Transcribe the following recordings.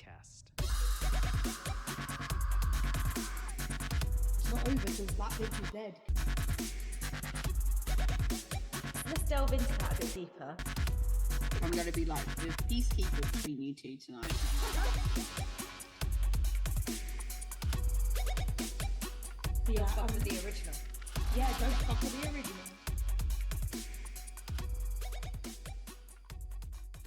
podcast. It's not over till that bitch is dead. Let's delve into that a bit deeper. I'm going to be like the peacekeeper between you two tonight. Don't fuck with the original. Yeah, don't fuck with the original.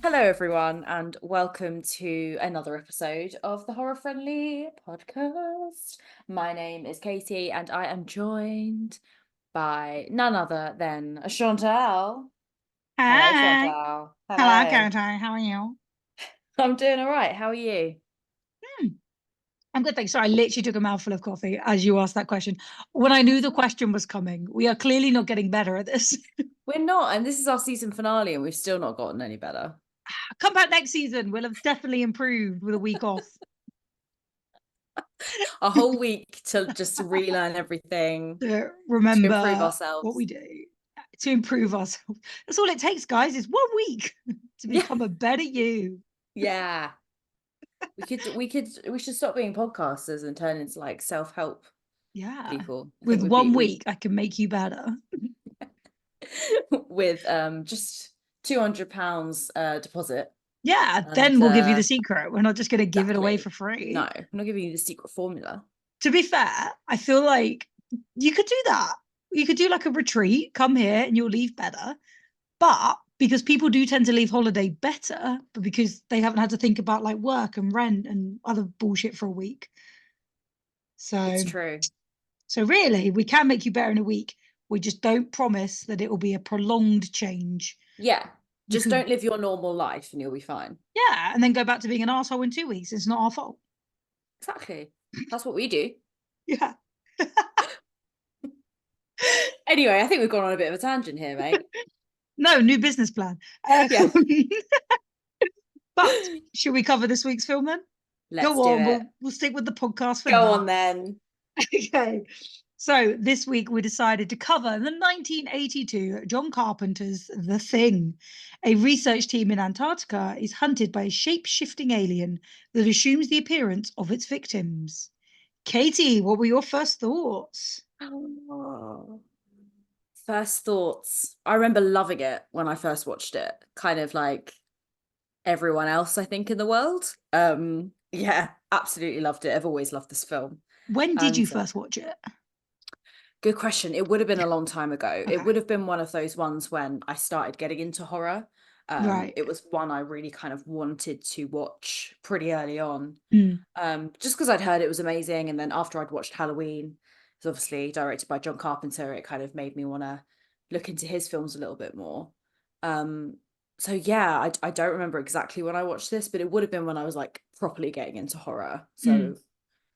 Hello, everyone, and welcome to another episode of the Horror Friendly podcast. My name is Katie, and I am joined by none other than Chantelle. Hello, Hi. Chantelle. Hello, Katie. How are you? I'm doing all right. How are you? I'm good, thanks. Sorry, I literally took a mouthful of coffee as you asked that question. When I knew the question was coming, we are clearly not getting better at this. We're not, and this is our season finale, and we've still not gotten any better. Come back next season. We'll have definitely improved with a week off. A whole week to just relearn everything, To remember to improve ourselves. what we do. To improve ourselves. That's all it takes, guys, is 1 week to become a better you. Yeah. We should stop being podcasters and turn into like self-help Yeah. people. With 1 week, I can make you better. With just £200 deposit. Yeah, And, then we'll give you the secret. We're not just going to give it away exactly. for free. No, I'm not giving you the secret formula. To be fair, I feel like you could do that. You could do like a retreat, come here and you'll leave better. But because people do tend to leave holiday better, but because they haven't had to think about like work and rent and other bullshit for a week. So It's true. So really, we can make you better in a week. We just don't promise that it will be a prolonged change. Yeah. Just could- don't live your normal life and you'll be fine. Yeah, and then go back to being an asshole in 2 weeks. It's not our fault. Exactly. That's what we do. Yeah. Anyway, I think we've gone on a bit of a tangent here, mate. No, new business plan. Yeah. But should we cover this week's film then? Let's Go do on, it. we'll stick with the podcast for Go now. on then. Okay. So this week we decided to cover the 1982 John Carpenter's The Thing. A research team in Antarctica is hunted by a shape-shifting alien that assumes the appearance of its victims. Katie, what were your first thoughts? Oh. First thoughts. I remember loving it when I first watched it. Kind of like everyone else, I think, in the world. Yeah, absolutely loved it. I've always loved this film. When did you And, first watch it? Good question. It would have been a long time ago. Okay. It would have been one of those ones when I started getting into horror. Right. It was one I really kind of wanted to watch pretty early on. Mm. Just because I'd heard it was amazing. And then after I'd watched Halloween, it's obviously directed by John Carpenter, it kind of made me want to look into his films a little bit more. So yeah, I don't remember exactly when I watched this, but it would have been when I was like properly getting into horror. So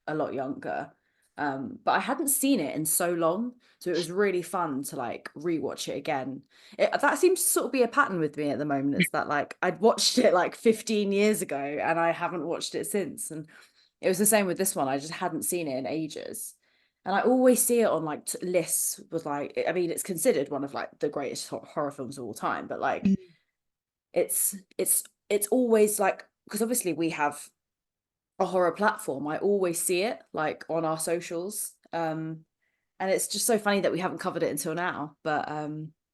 a lot younger. But I hadn't seen it in so long, so it was really fun to like rewatch it again. That seems to sort of be a pattern with me at the moment. It's that like I'd watched it like 15 years ago and I haven't watched it since. And it was the same with this one. I just hadn't seen it in ages. And I always see it on like lists with like, I mean, it's considered one of like the greatest horror films of all time, but like it's always like, because obviously we have a horror platform, I always see it like on our socials, and it's just so funny that we haven't covered it until now. But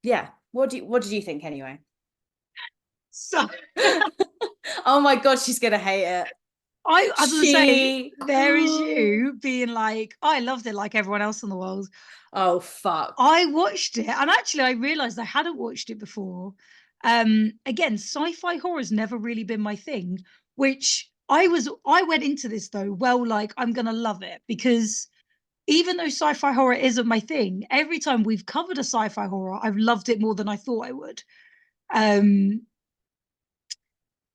yeah, what did you think anyway? So Oh my god, she's gonna hate it. I was gonna say, there is you being like, I loved it like everyone else in the world. Oh fuck. I watched it and actually I realized I hadn't watched it before. Again, sci-fi horror's never really been my thing, which I went into this though, well, like I'm gonna love it, because even though sci-fi horror isn't my thing, every time we've covered a sci-fi horror, I've loved it more than I thought I would.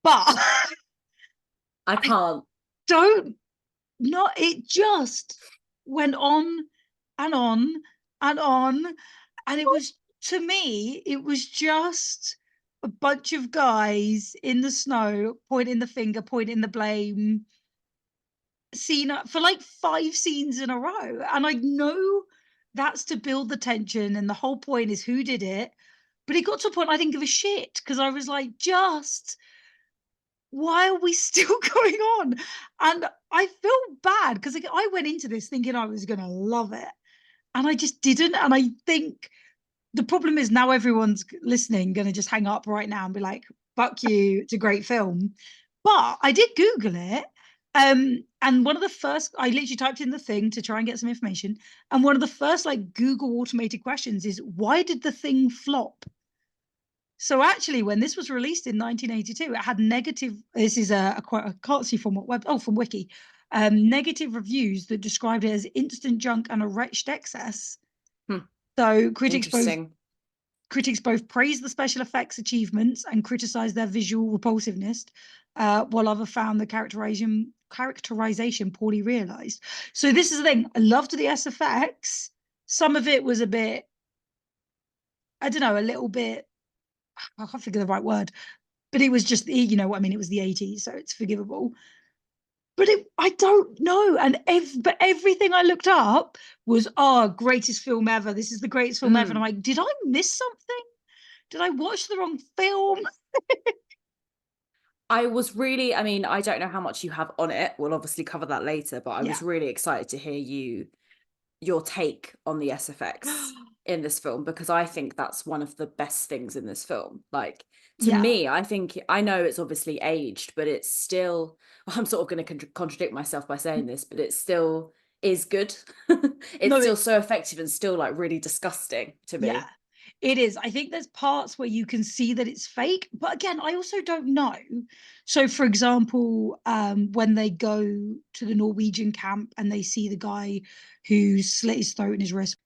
But I can't. It just went on and on and on. And it was, to me, it was just a bunch of guys in the snow pointing the finger, pointing the blame, scene for like 5 scenes in a row. And I know that's to build the tension, and the whole point is who did it. But it got to a point I didn't give a shit, because I was like, just why are we still going on? And I feel bad because I went into this thinking I was going to love it, and I just didn't. And I think the problem is now everyone's listening going to just hang up right now and be like, fuck you, it's a great film. But I did Google it. And one of the first, I literally typed in the thing to try and get some information. And one of the first like Google automated questions is, why did the thing flop? So actually, when this was released in 1982, it had negative. This is a quote. I can't see from what web. Oh, from Wiki. Negative reviews that described it as instant junk and a wretched excess. So critics both praised the special effects achievements and criticized their visual repulsiveness, while others found the characterization poorly realized. So this is the thing. I loved the SFX. Some of it was a bit, I don't know, a little bit. I can't figure the right word, but it was just, you know what I mean? It was the 80s, so it's forgivable. But I don't know. And but everything I looked up was, greatest film ever. This is the greatest film ever. And I'm like, did I miss something? Did I watch the wrong film? I was really, I mean, I don't know how much you have on it. We'll obviously cover that later, but I was really excited to hear your take on the SFX in this film, because I think that's one of the best things in this film. Like, to me, I think, I know it's obviously aged, but it's still, I'm sort of going to contradict myself by saying this, but it still is good. It's still so effective and still like really disgusting to me. Yeah, it is. I think there's parts where you can see that it's fake, but again, I also don't know. So, for example, when they go to the Norwegian camp and they see the guy who slit his throat and his wrist,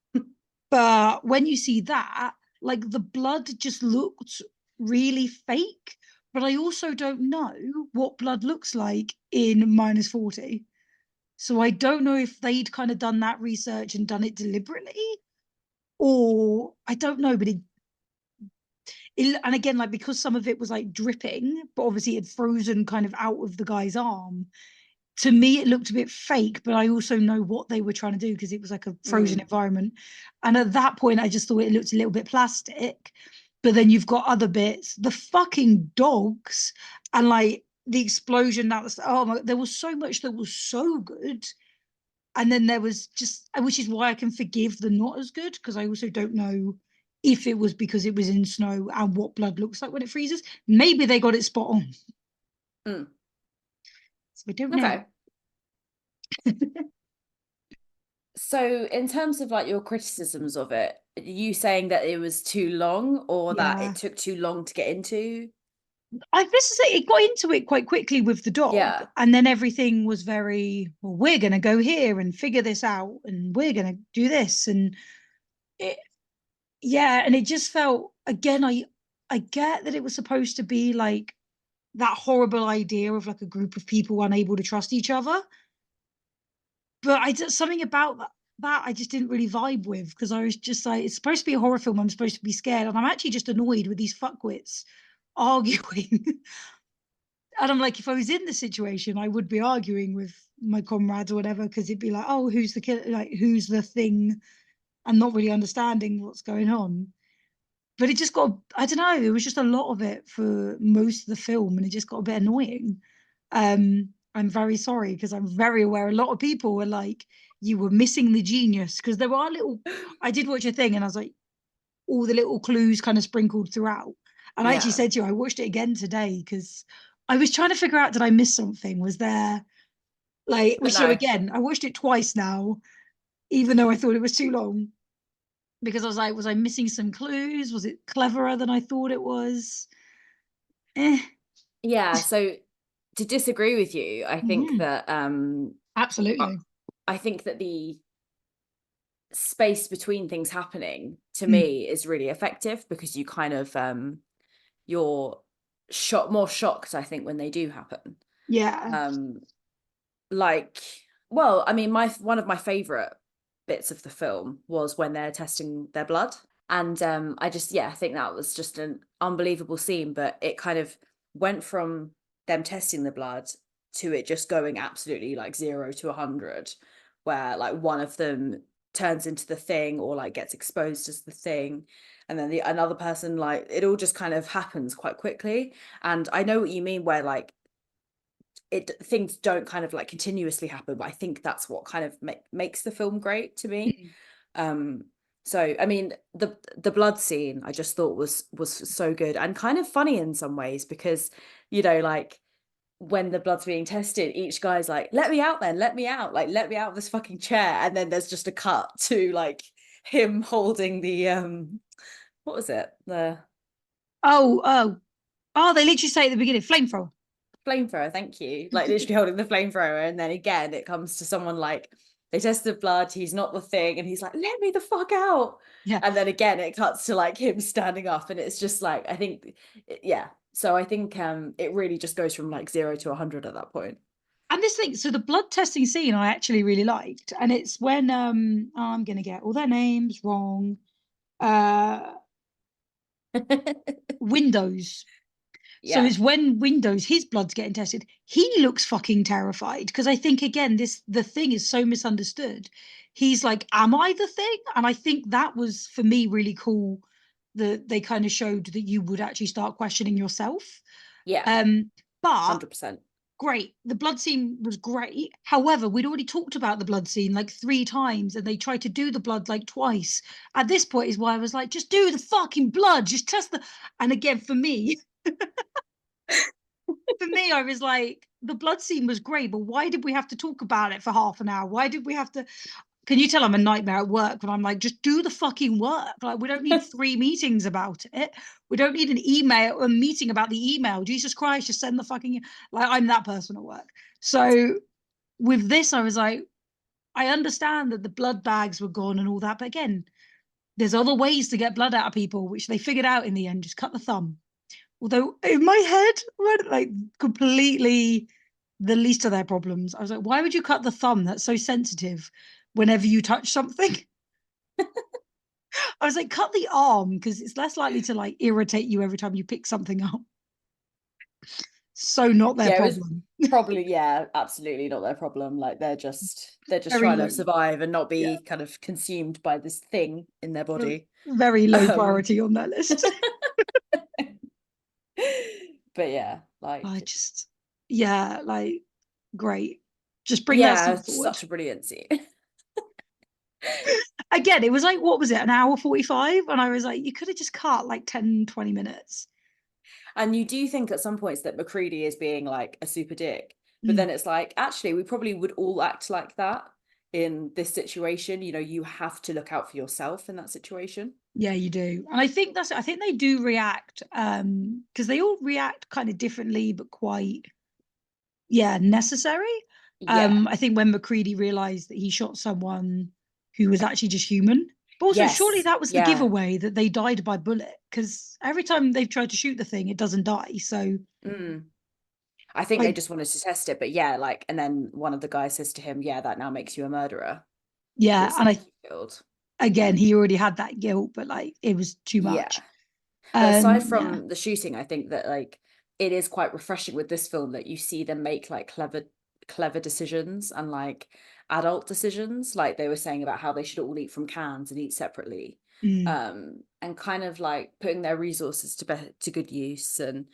but when you see that, like the blood just looked really fake. But I also don't know what blood looks like in -40. So I don't know if they'd kind of done that research and done it deliberately, or I don't know, but and again, like, because some of it was like dripping, but obviously it had frozen kind of out of the guy's arm. To me, it looked a bit fake, but I also know what they were trying to do because it was like a frozen environment. And at that point, I just thought it looked a little bit plastic. But then you've got other bits, the fucking dogs, and like the explosion. That was, oh my, there was so much that was so good. And then there was just, which is why I can forgive the not as good, because I also don't know if it was because it was in snow and what blood looks like when it freezes. Maybe they got it spot on. So I don't know. So in terms of like your criticisms of it, are you saying that it was too long, or that it took too long to get into? I guess to say it got into it quite quickly with the dog, and then everything was very, well, we're going to go here and figure this out, and we're going to do this, and it, and it just felt, again, I get that it was supposed to be like that horrible idea of like a group of people unable to trust each other, but I just, something about that I just didn't really vibe with, because I was just like, it's supposed to be a horror film, I'm supposed to be scared, and I'm actually just annoyed with these fuckwits arguing. And I'm like, if I was in the situation, I would be arguing with my comrades or whatever, because it'd be like, oh, who's the killer? Like, who's the thing? And not really understanding what's going on. But it just got, I don't know, it was just a lot of it for most of the film, and it just got a bit annoying. I'm very sorry, because I'm very aware a lot of people were like, you were missing the genius, because there are little, I did watch a thing and I was like, all the little clues kind of sprinkled throughout. And I actually said to you, I watched it again today because I was trying to figure out, did I miss something? Was there like, which, so again, I watched it twice now, even though I thought it was too long, because I was like, was I missing some clues? Was it cleverer than I thought it was? Yeah, so to disagree with you, I think that absolutely, I think that the space between things happening to me is really effective, because you kind of you're more shocked, I think, when they do happen. Like, well, I mean, one of my favorite bits of the film was when they're testing their blood, and I just, I think that was just an unbelievable scene. But it kind of went from them testing the blood to it just going absolutely like 0 to 100, where like one of them turns into the thing, or like gets exposed as the thing, and then another person, like, it all just kind of happens quite quickly. And I know what you mean, where like things don't kind of like continuously happen, but I think that's what kind of makes the film great to me. So I mean, the blood scene I just thought was so good and kind of funny in some ways, because like when the blood's being tested, each guy's like, let me out then, let me out, like let me out of this fucking chair, and then there's just a cut to like him holding the what was it, the they literally say at the beginning, flamethrower. flamethrower, thank you, like literally holding the flamethrower, and then again it comes to someone like, they test the blood, he's not the thing, and he's like, let me the fuck out. Yeah. And then again it cuts to like him standing up, and it's just like, I think, yeah, so I think it really just goes from like 0 to 100 at that point. And this thing, so the blood testing scene I actually really liked, and it's when I'm gonna get all their names wrong. Windows. So Yeah. it's when Windows, his blood's getting tested. He looks fucking terrified, because I think again, the thing is so misunderstood. He's like, "Am I the thing?" And I think that was for me really cool, that they kind of showed that you would actually start questioning yourself. Yeah. But 100%. great, the blood scene was great. However, we'd already talked about the blood scene like 3 times, and they tried to do the blood like twice. At this point is why I was like, just do the fucking blood, just test the. And again, for me, I was like, the blood scene was great, but why did we have to talk about it for half an hour? Why did we have to? Can you tell I'm a nightmare at work when I'm like, just do the fucking work? Like, we don't need 3 meetings about it. We don't need a meeting about the email. Jesus Christ, just send the fucking, like, I'm that person at work. So with this, I was like, I understand that the blood bags were gone and all that, but again, there's other ways to get blood out of people, which they figured out in the end. Just cut the thumb. Although in my head, like completely the least of their problems. I was like, why would you cut the thumb? That's so sensitive whenever you touch something. I was like, cut the arm, because it's less likely to like irritate you every time you pick something up. So not their problem. Probably, yeah, absolutely not their problem. Like they're just Very trying low. to survive and not be Yeah. kind of consumed by this thing in their body. Very low priority on that list. But yeah, like I just, yeah, like great. Just bring that scene forward. such a brilliant scene. Again, it was like, what was it, an hour 45? And I was like, you could have just cut like 10, 20 minutes. And you do think at some points that McCready is being like a super dick, but then it's like, actually, we probably would all act like that in this situation. You have to look out for yourself in that situation. Yeah, you do. And I think they do react, because they all react kind of differently, but quite, necessary. Yeah. I think when McCready realized that he shot someone who was actually just human. But also, surely that was the giveaway, that they died by bullet, because every time they've tried to shoot the thing, it doesn't die. So I think they just wanted to test it. But yeah, like, and then one of the guys says to him, yeah, that now makes you a murderer. Yeah, and killed. Again, he already had that guilt, but like it was too much. But aside from the shooting, I think that like it is quite refreshing with this film that you see them make like clever decisions and like adult decisions, like they were saying about how they should all eat from cans and eat separately, and kind of like putting their resources to good use. And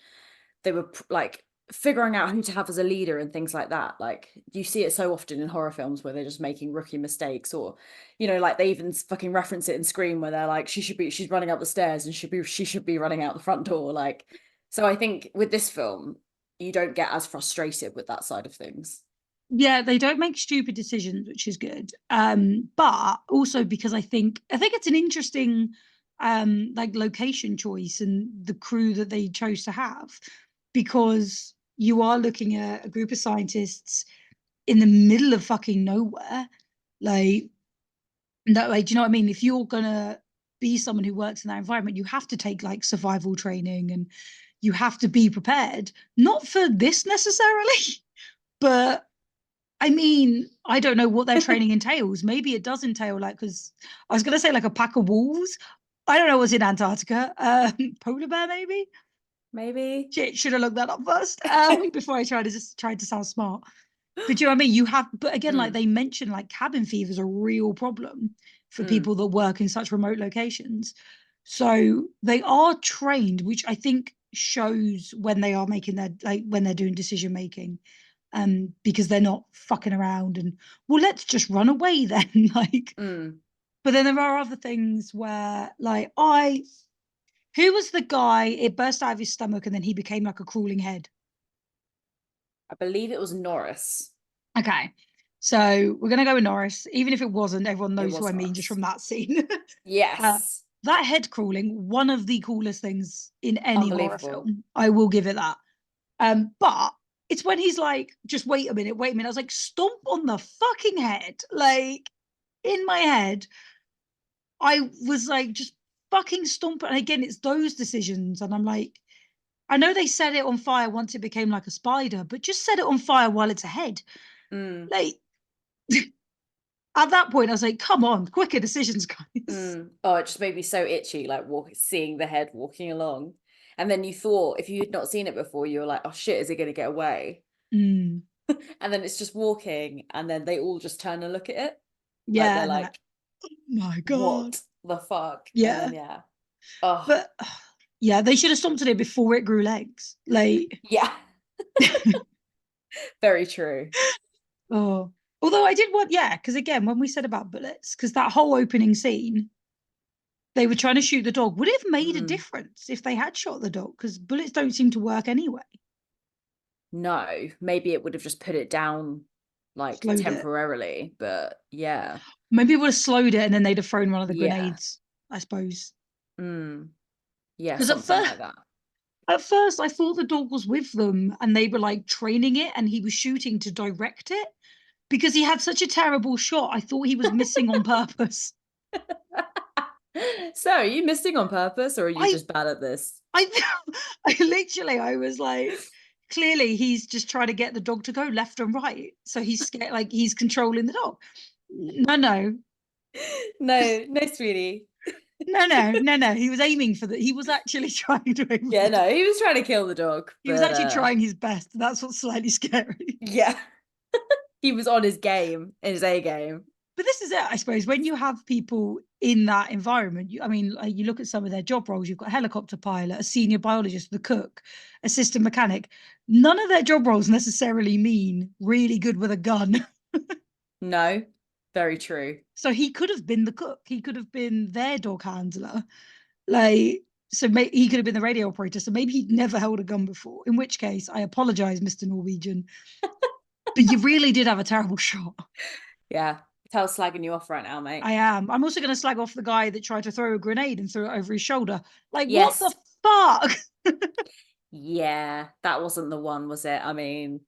they were like figuring out who to have as a leader and things like that. Like you see it so often in horror films where they're just making rookie mistakes, or like they even fucking reference it in Scream where they're like, she's running up the stairs and she should be running out the front door. Like, so I think with this film you don't get as frustrated with that side of things. Yeah, they don't make stupid decisions, which is good. But also because I think it's an interesting like location choice and the crew that they chose to have, because you are looking at a group of scientists in the middle of fucking nowhere. Like that, like, do you know what I mean? If you're gonna be someone who works in that environment, you have to take like survival training, and you have to be prepared. Not for this necessarily, but I mean, I don't know what their training entails. Maybe it does entail like, because I was going to say like a pack of wolves. I don't know what's in Antarctica. Polar bear, maybe. Maybe. Should have looked that up first before I tried to sound smart. But do you know what I mean? But again, like they mentioned, like cabin fever is a real problem for people that work in such remote locations. So they are trained, which I think shows when they are making when they're doing decision making. because they're not fucking around and, well, let's just run away then. Like, but then there are other things where, like, who was the guy, it burst out of his stomach and then he became like a crawling head? I believe it was Norris. Okay. So we're going to go with Norris. Even if it wasn't, everyone knows who I mean just Norris. from that scene. Yes. That head crawling, one of the coolest things in any horror Unbelievable. film. I will give it that. But it's when he's like, just wait a minute. I was like, stomp on the fucking head. Like, in my head, I was like, just fucking stomp. And again, it's those decisions. And I'm like, I know they set it on fire once it became like a spider, but just set it on fire while it's a head. Like, at that point, I was like, come on, quicker decisions, guys. Oh, it just made me so itchy, like seeing the head walking along. And then you thought, if you had not seen it before, you were like, oh shit, is it going to get away? And then it's just walking, and then they all just turn and look at it. Yeah. Like, they're like, oh my God. What the fuck? Yeah. And then, yeah. Oh. But yeah, they should have stomped on it before it grew legs. Like, yeah. Very true. Oh, although I did want, yeah, because again, when we said about bullets, because that whole opening scene, they were trying to shoot the dog. Would it have made a difference if they had shot the dog? Because bullets don't seem to work anyway. No, maybe it would have just put it down, like, Slowed temporarily. But yeah, maybe it would have slowed it, and then they'd have thrown one of the grenades, I suppose. Yeah, Because something like that. At first, I thought the dog was with them, and they were like training it, and he was shooting to direct it. Because he had such a terrible shot, I thought he was missing on purpose. So, are you missing on purpose, or are you just bad at this? I was like, clearly he's just trying to get the dog to go left and right. So he's scared, like he's controlling the dog. No, sweetie. No. He was aiming for he was actually trying to aim. Yeah, no, he was trying to kill the dog. He was actually trying his best. That's what's slightly scary. Yeah. He was on his game, in his A game. But this is it, I suppose, when you have people in that environment, I mean, you look at some of their job roles, you've got a helicopter pilot, a senior biologist, the cook, assistant mechanic. None of their job roles necessarily mean really good with a gun. No, very true. So he could have been the cook. He could have been their dog handler. Like, so he could have been the radio operator. So maybe he'd never held a gun before, in which case I apologize, Mr. Norwegian. But you really did have a terrible shot. Yeah. Tell slagging you off right now, mate. I am. I'm also going to slag off the guy that tried to throw a grenade and threw it over his shoulder. Like, yes. What the fuck? Yeah, that wasn't the one, was it? I mean,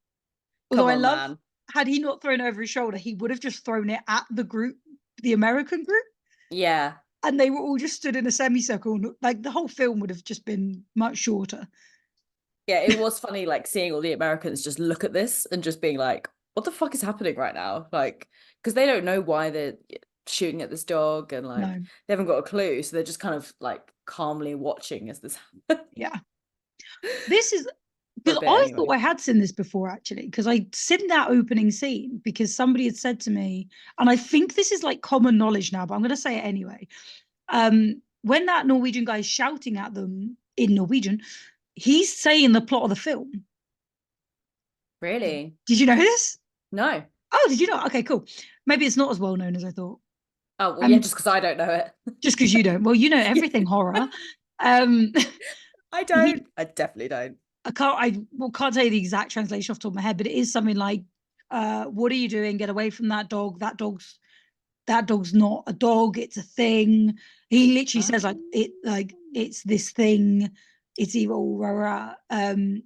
although I love, man. Had he not thrown it over his shoulder, he would have just thrown it at the group, the American group. Yeah. And they were all just stood in a semicircle. Like, the whole film would have just been much shorter. Yeah, it was funny, like, seeing all the Americans just look at this and just being like, what the fuck is happening right now? Like, because they don't know why they're shooting at this dog, and like they haven't got a clue, so they're just kind of like calmly watching as this happens. Yeah. This is because thought I had seen this before, actually, because I'd seen that opening scene because somebody had said to me, and I think this is like common knowledge now, but I'm going to say it anyway. When that Norwegian guy is shouting at them in Norwegian, he's saying the plot of the film. Really? Did you know this? No. Oh, did you not? Okay, cool. Maybe it's not as well known as I thought. Oh, well, yeah, just because I don't know it. Just because you don't. Well, you know everything horror. I don't. I definitely don't. I can't tell you the exact translation off the top of my head, but it is something like, what are you doing? Get away from that dog. That dog's not a dog, it's a thing. He literally says it's this thing, it's evil, rah, rah.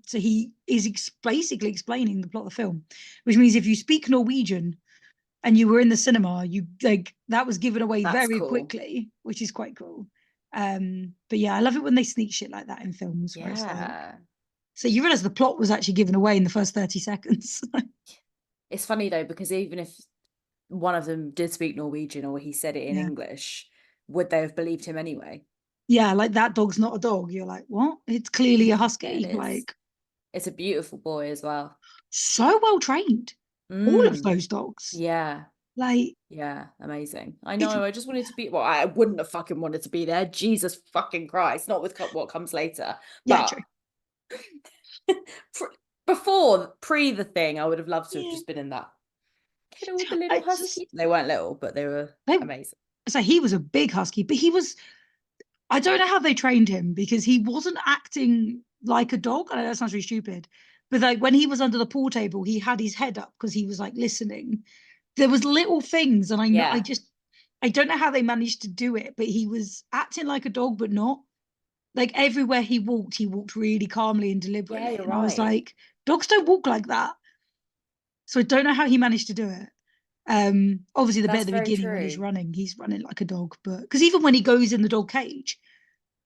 So he is basically explaining the plot of the film, which means if you speak Norwegian and you were in the cinema, you that was given away very quickly, which is quite cool. But yeah, I love it when they sneak shit like that in films. Yeah. So you realize the plot was actually given away in the first 30 seconds. It's funny though, because even if one of them did speak Norwegian or he said it in English, would they have believed him anyway? Yeah, like that dog's not a dog. You're like, what? It's clearly a husky. Like, it's a beautiful boy as well. So well trained. All of those dogs. Yeah. Like, yeah, amazing. I know. I just wanted to be. Well, I wouldn't have fucking wanted to be there. Jesus fucking Christ! Not with what comes later. Yeah, but true. pre the thing, I would have loved to have Yeah. just been in that. Get all the I little just, huskies. They weren't little, but they were they, amazing. so he was a big husky, but I don't know how they trained him because he wasn't acting like a dog. I know that sounds really stupid, but like when he was under the pool table, he had his head up because he was like listening. There was little things, and Yeah. I don't know how they managed to do it, but he was acting like a dog, but not. Like everywhere he walked really calmly and Yeah, deliberately. you're And I was right. like, dogs don't walk like that. So I don't know how he managed to do it. Obviously the bit That's at the very beginning when true. he's running like a dog, but because even when he goes in the dog cage,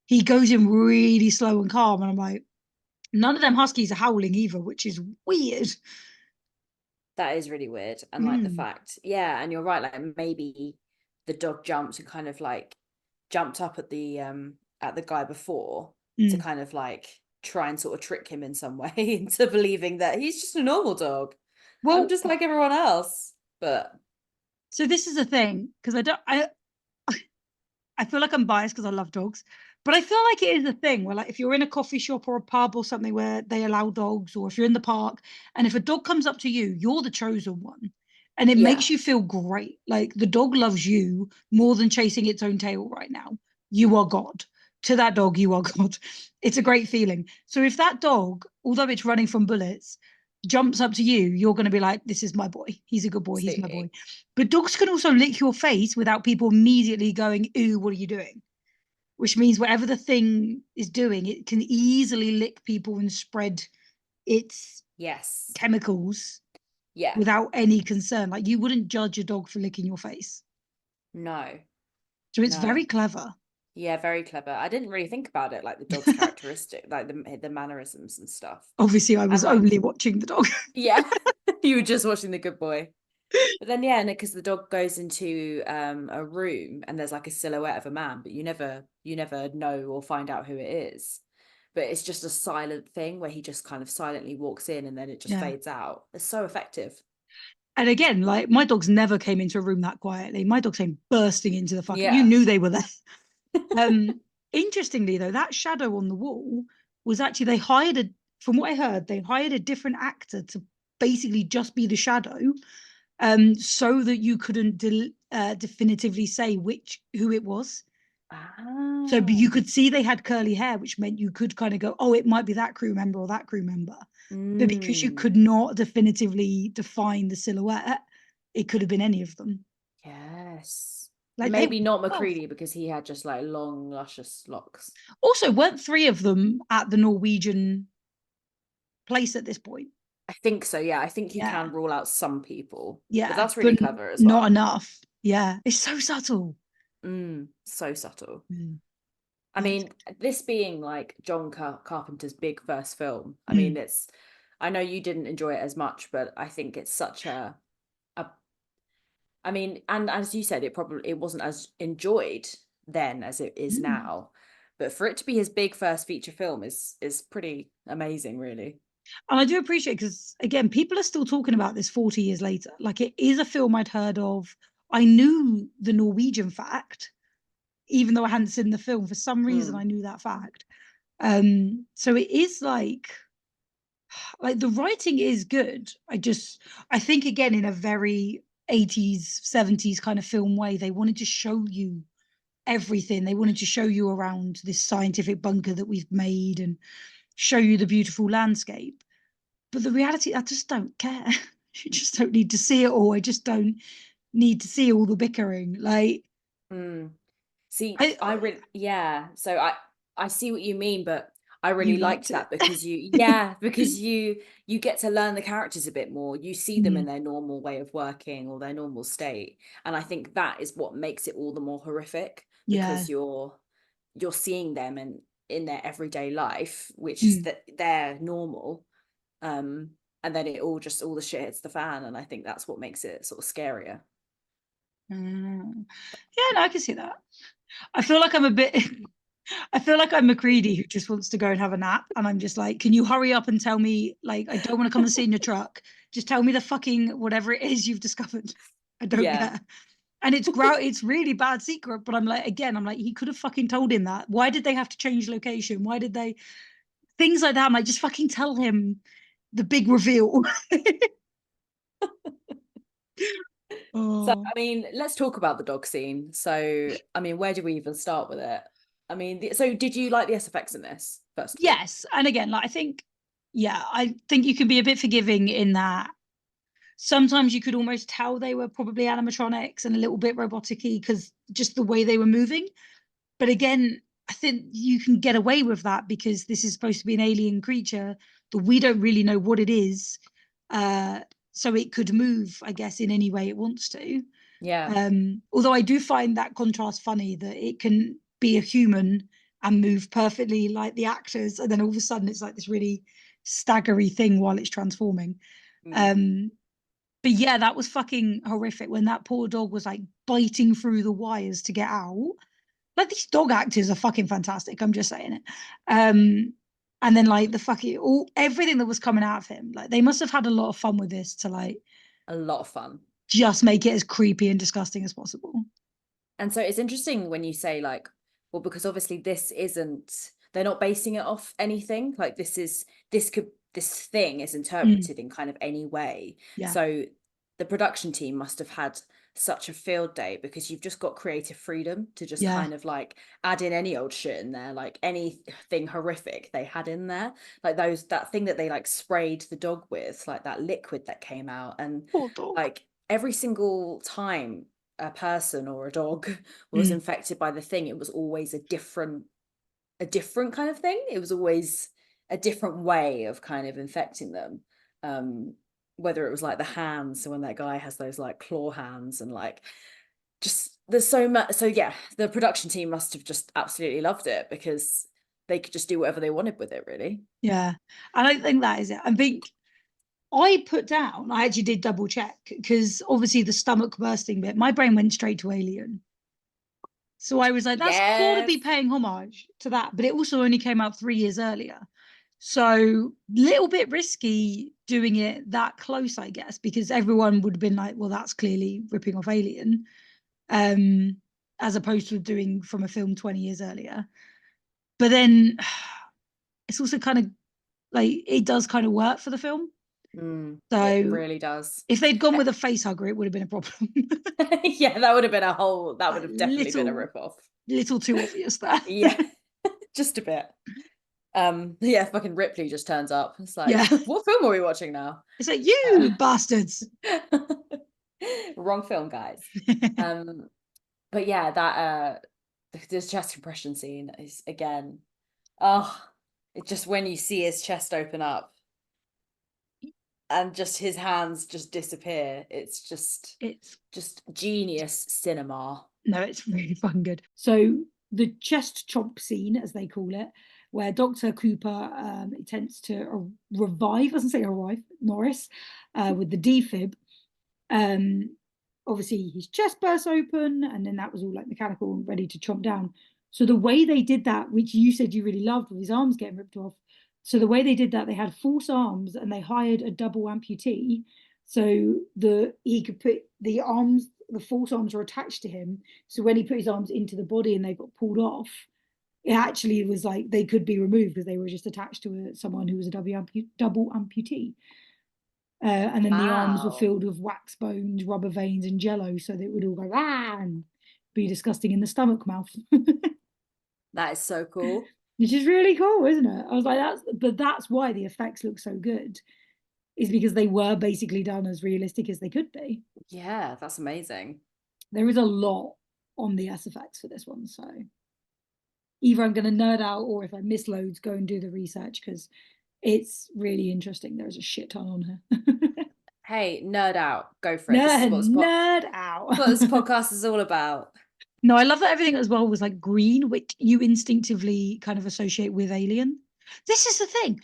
he goes in really slow and calm, and I'm like, none of them huskies are howling either, which is weird. That is really weird. And like the Mm, fact, yeah, and you're right, like maybe the dog jumped and kind of like jumped up at the guy before to mm. kind of like try and sort of trick him in some way into believing that he's just a normal dog. I'm Well, just like everyone else. But so this is a thing because I feel like I'm biased because I love dogs, but I feel like it is a thing where, like, if you're in a coffee shop or a pub or something where they allow dogs, or if you're in the park, and if a dog comes up to you, you're the chosen one. And it yeah, makes you feel great. Like the dog loves you more than chasing its own tail right now. You are God. To that dog, you are God. It's a great feeling. So if that dog, although it's running from bullets, jumps up to you, you're going to be like, this is my boy. He's a good boy. He's my boy. absolutely. But dogs can also lick your face without people immediately going, ooh, what are you doing? Which means whatever the thing is doing, it can easily lick people and spread its Yes. chemicals Yeah. without any concern. Like you wouldn't judge a dog for licking your face. No. So it's No. very clever. Yeah, very clever. I didn't really think about it like the dog's characteristic, like the mannerisms and stuff. Obviously, I And was like, only watching the dog. yeah, you were just watching The Good Boy. But then yeah, because the dog goes into a room and there's like a silhouette of a man, but you never know or find out who it is. But it's just a silent thing where he just kind of silently walks in and then it just Yeah. fades out. It's so effective. And again, like my dogs never came into a room that quietly. My dogs came bursting into the fucking, you Yeah. knew they were there. Interestingly, though, that shadow on the wall was actually from what I heard, they hired a different actor to basically just be the shadow, so that you couldn't definitively say who it was. So Ah. you could see they had curly hair, which meant you could kind of go, oh, it might be that crew member or that crew member. But because you Mm. could not definitively define the silhouette, it could have been any of them. Yes. Like they Maybe not well, McCready because he had just like long, luscious locks. also weren't three of them at the Norwegian place at this point. I think so, yeah. I think you Yeah. can rule out some people, but Yeah, that's really but clever as not well. enough. Yeah, it's so subtle. So subtle. Mm. I Yeah. mean, this being like John Carpenter's big first film, I mean, Mm. I know you didn't enjoy it as much, but I think it's such a, I mean, and as you said, it wasn't as enjoyed then as it is Mm. now. But for it to be his big first feature film is pretty amazing, really. And I do appreciate because again, people are still talking about this 40 years later. Like it is a film I'd heard of. I knew the Norwegian fact, even though I hadn't seen the film. For some reason, I Mm, knew that fact. So it is like the writing is good. I think again in a very 80s, 70s kind of film way, they wanted to show you everything. They wanted to show you around this scientific bunker that we've made and show you the beautiful landscape. But the reality, I just don't care. You just don't need to see it all. I just don't need to see all the bickering. Like, mm. See, I, I really, yeah. So I see what you mean, but I you really liked liked it. that because because you get to learn the characters a bit more. You see them in Mm, their normal way of working or their normal state, and I think that is what makes it all the more horrific yeah. because you're seeing them in their everyday life, which is Mm. that they're normal. Um, and then all the shit hits the fan, and I think that's what makes it sort of scarier. Mm. Yeah, no, I can see that. I feel like I'm a bit I feel like I'm McCready who just wants to go and have a nap. And I'm just like, can you hurry up and tell me, like, I don't want to come and sit in your truck. Just tell me the fucking whatever it is you've discovered. I don't Yeah. care. And it's really bad secret. But I'm like, again, I'm like, he could have fucking told him that. Why did they have to change location? Why did they things like that? I'm like, just fucking tell him. the big reveal. So, Oh. I mean, let's talk about the dog scene. So, I mean, where do we even start with it? I mean, so did you like the SFX in this, first of all? Yes, and again, like I think you can be a bit forgiving in that sometimes you could almost tell they were probably animatronics and a little bit robotic-y because just the way they were moving. But again, I think you can get away with that because this is supposed to be an alien creature that we don't really know what it is. So it could move, I guess, in any way it wants to. Yeah. Although I do find that contrast funny that it can be a human and move perfectly like the actors, and then all of a sudden it's like this really staggery thing while it's transforming. Mm. But yeah, that was fucking horrific when that poor dog was like biting through the wires to get out. Like these dog actors are fucking fantastic. I'm just saying it. And then like the fucking everything that was coming out of him, like they must have had a lot of fun with this to like A lot of fun. just make it as creepy and disgusting as possible. And so it's interesting when you say like, well, because obviously they're not basing it off anything. Like this thing is interpreted in kind of any way. Yeah. So the production team must have had such a field day because you've just got creative freedom to just Yeah. kind of like add in any old shit in there, like anything horrific they had in there, like that thing that they like sprayed the dog with, like that liquid that came out, and Poor dog. like every single time a person or a dog was infected by the thing, it was always a different kind of thing. It was always a different way of kind of infecting them. Whether it was like the hands, so when that guy has those like claw hands, and like just there's so much. So yeah, the production team must have just absolutely loved it because they could just do whatever they wanted with it, really. Yeah. I don't think that is it. I think I actually did double check because obviously the stomach bursting bit, my brain went straight to Alien. So I was like, that's got to Yes. be paying homage to that. But it also only came out 3 years earlier. So little bit risky doing it that close, I guess, because everyone would have been like, well, that's clearly ripping off Alien, as opposed to doing from a film 20 years earlier. But then it's also kind of like, it does kind of work for the film. So It really does. if they'd gone with a face hugger, it would have been a problem. Yeah, that would have definitely been a rip-off. Little too obvious there. Yeah. Just a bit. Yeah, fucking Ripley just turns up. It's like, Yeah. what film are we watching now? It's like, you bastards. Wrong film, guys. But yeah, that this chest compression scene is again, it just, when you see his chest open up and just his hands just disappear, it's just genius cinema. No, it's really fun good. So the chest chomp scene, as they call it, where Dr. Cooper attempts to revive, doesn't say arrive, Norris, with the defib. Obviously his chest bursts open, and then that was all like mechanical and ready to chomp down. So the way they did that, which you said you really loved, with his arms getting ripped off. So the way they did that, they had false arms and they hired a double amputee. So he could put the arms, the false arms are attached to him. So when he put his arms into the body and they got pulled off, it actually was like they could be removed because they were just attached to someone who was a double amputee. And then the arms were filled with wax bones, rubber veins, and jello, so that it would all go and be disgusting in the stomach mouth. That is so cool. Which is really cool, isn't it? I was like, that's why the effects look so good, is because they were basically done as realistic as they could be. Yeah, that's amazing. There is a lot on the SFX for this one, so either I'm going to nerd out, or if I miss loads, go and do the research because it's really interesting. There's a shit ton on her. Hey, nerd out, go for it. Nerd out. What this podcast is all about. No, I love that everything as well was like green, which you instinctively kind of associate with Alien. This is the thing.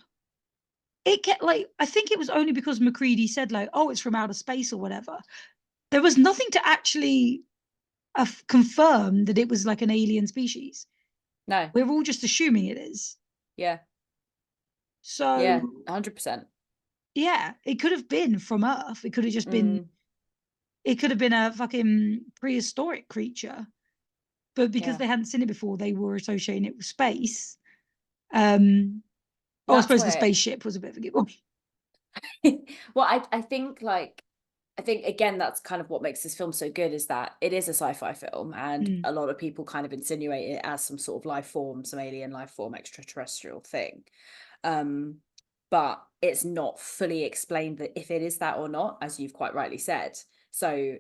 I think it was only because McCready said like, oh, it's from outer space or whatever. There was nothing to actually confirm that it was like an alien species. No. We're all just assuming it is. Yeah. So yeah, 100%. Yeah, it could have been from Earth. It could have just been. It could have been a fucking prehistoric creature, but because they hadn't seen it before, they were associating it with space. I suppose the spaceship was a bit of a giveaway. Well, I think like I think again that's kind of what makes this film so good, is that it is a sci-fi film, and Mm. a lot of people kind of insinuate it as some sort of life form, some alien life form, extraterrestrial thing. Um, but it's not fully explained that if it is that or not, as you've quite rightly said. So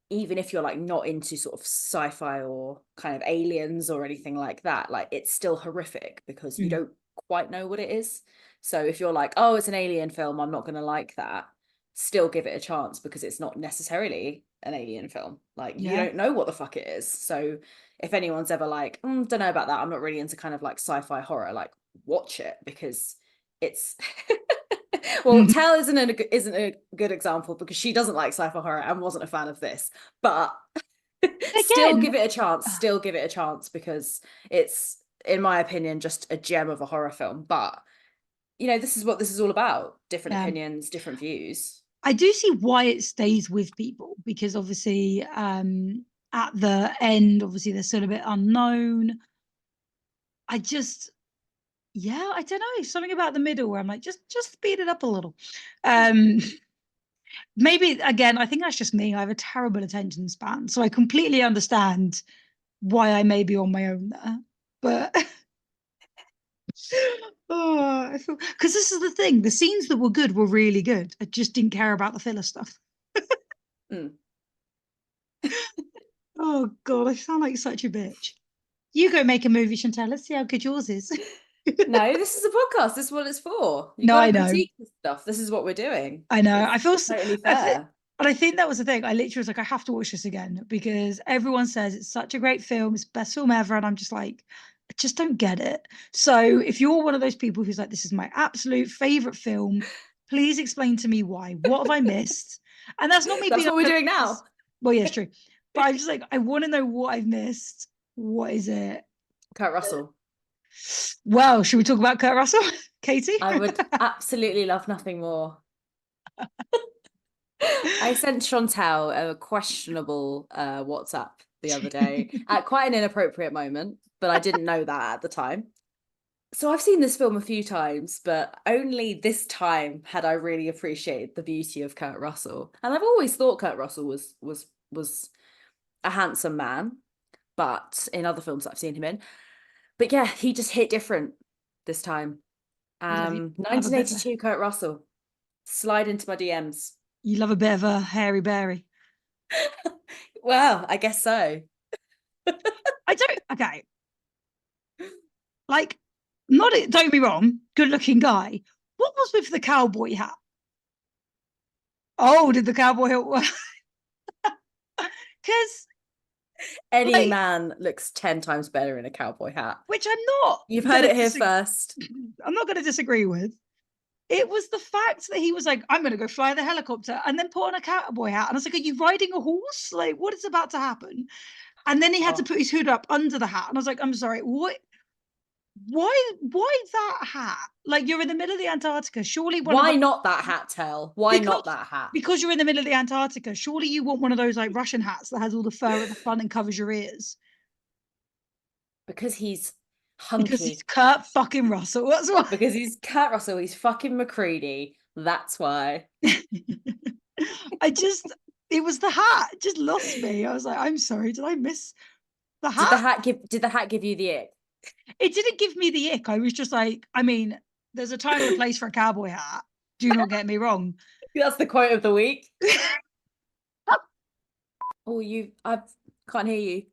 even if you're like not into sort of sci-fi or kind of aliens or anything like that, like it's still horrific because you Mm. don't quite know what it is. So if you're like, oh, it's an alien film, I'm not going to like that, still give it a chance, because it's not necessarily an alien film. Like you Yeah. don't know what the fuck it is. So if anyone's ever like, don't know about that, I'm not really into kind of like sci-fi horror, like watch it, because it's well, Tell isn't a good example because she doesn't like sci-fi horror and wasn't a fan of this, but still Again, give it a chance, still give it a chance, because it's, in my opinion, just a gem of a horror film. But this is what this is all about: different yeah. opinions, different views. I do see why it stays with people, because obviously at the end, obviously they're still a bit unknown. I just, yeah, I don't know, something about the middle where I'm like, just speed it up a little. Um Maybe again, I think that's just me. I have a terrible attention span, so I completely understand why I may be on my own there. But oh, I feel, because this is the thing, the scenes that were good were really good. I just didn't care about the filler stuff. Mm. Oh god, I sound like such a bitch. You go make a movie, Chantelle. Let's see how good yours is. No, this is a podcast. This is what it's for. You No, got to I know. critique this stuff. This is what we're doing. I know. It's I feel totally fair. and I think that was the thing. I literally was like, I have to watch this again because everyone says it's such a great film, it's the best film ever, and I'm just like, I just don't get it. So if you're one of those people who's like, this is my absolute favorite film, please explain to me why. What have I missed? And that's not me That's being what we're like, doing now. well, yeah, it's true. But I'm just like, I want to know what I've missed. What is it? Kurt Russell. Well, should we talk about Kurt Russell, Katie? I would absolutely love nothing more. I sent Chantelle a questionable WhatsApp the other day at quite an inappropriate moment, but I didn't know that at the time. So I've seen this film a few times, but only this time had I really appreciated the beauty of Kurt Russell. And I've always thought Kurt Russell was a handsome man, but in other films that I've seen him in. But yeah, he just hit different this time. Love a bit. 1982 Kurt Russell. Slide into my DMs. You love a bit of a hairy berry. Well, I guess so. I don't. Okay, like, not it. Don't be wrong. Good-looking guy. What was with the cowboy hat? Oh, did the cowboy hat? Because, Any like, man looks 10 times better in a cowboy hat. which I'm not. You've heard it here first. I'm not going to disagree with. It was the fact that he was like, I'm going to go fly the helicopter and then put on a cowboy hat. And I was like, are you riding a horse? Like, what is about to happen? And then he had to put his hood up under the hat. And I was like, I'm sorry, what? Why that hat? Like, you're in the middle of the Antarctica. Surely Why not that hat, Tell? Why not that hat? Because you're in the middle of the Antarctica. Surely you want one of those like Russian hats that has all the fur at the front and covers your ears. Because he's Because hunky. he's Kurt fucking Russell. That's why. Because he's Kurt Russell. He's fucking McCready. That's why. It was the hat. It just lost me. I was like, I'm sorry. Did I miss the hat? Did the hat give you the ick? It didn't give me the ick. I was just like, I mean, there's a time and a place for a cowboy hat. Do not get me wrong. That's the quote of the week. Oh, I can't hear you.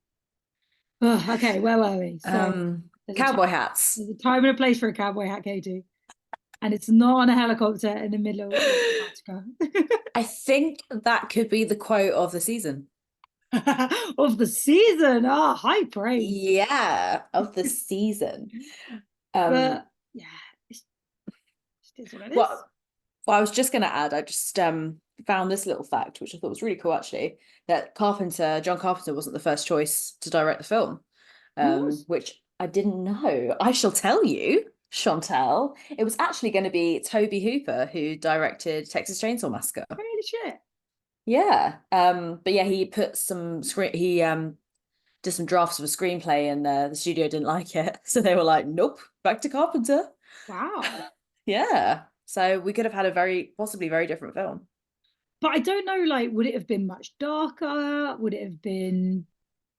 Oh, okay, where were we? So Cowboy hats. there's a time and a place for a cowboy hat, Katie. And it's not on a helicopter in the middle of Antarctica. I think that could be the quote of the season. Of the season. Oh, high praise. Yeah, of the season. But yeah, it's what it is. Well, I was just going to add, I just found this little fact, which I thought was really cool, actually, that John Carpenter wasn't the first choice to direct the film, which I didn't know. I shall tell you, Chantelle, it was actually going to be Toby Hooper who directed Texas Chainsaw Massacre. Holy shit. Yeah. But yeah, he put some he did some drafts of a screenplay, and the studio didn't like it. So they were like, nope, back to Carpenter. Wow. Yeah. So we could have had a possibly very different film. But I don't know, like, would it have been much darker? Would it have been?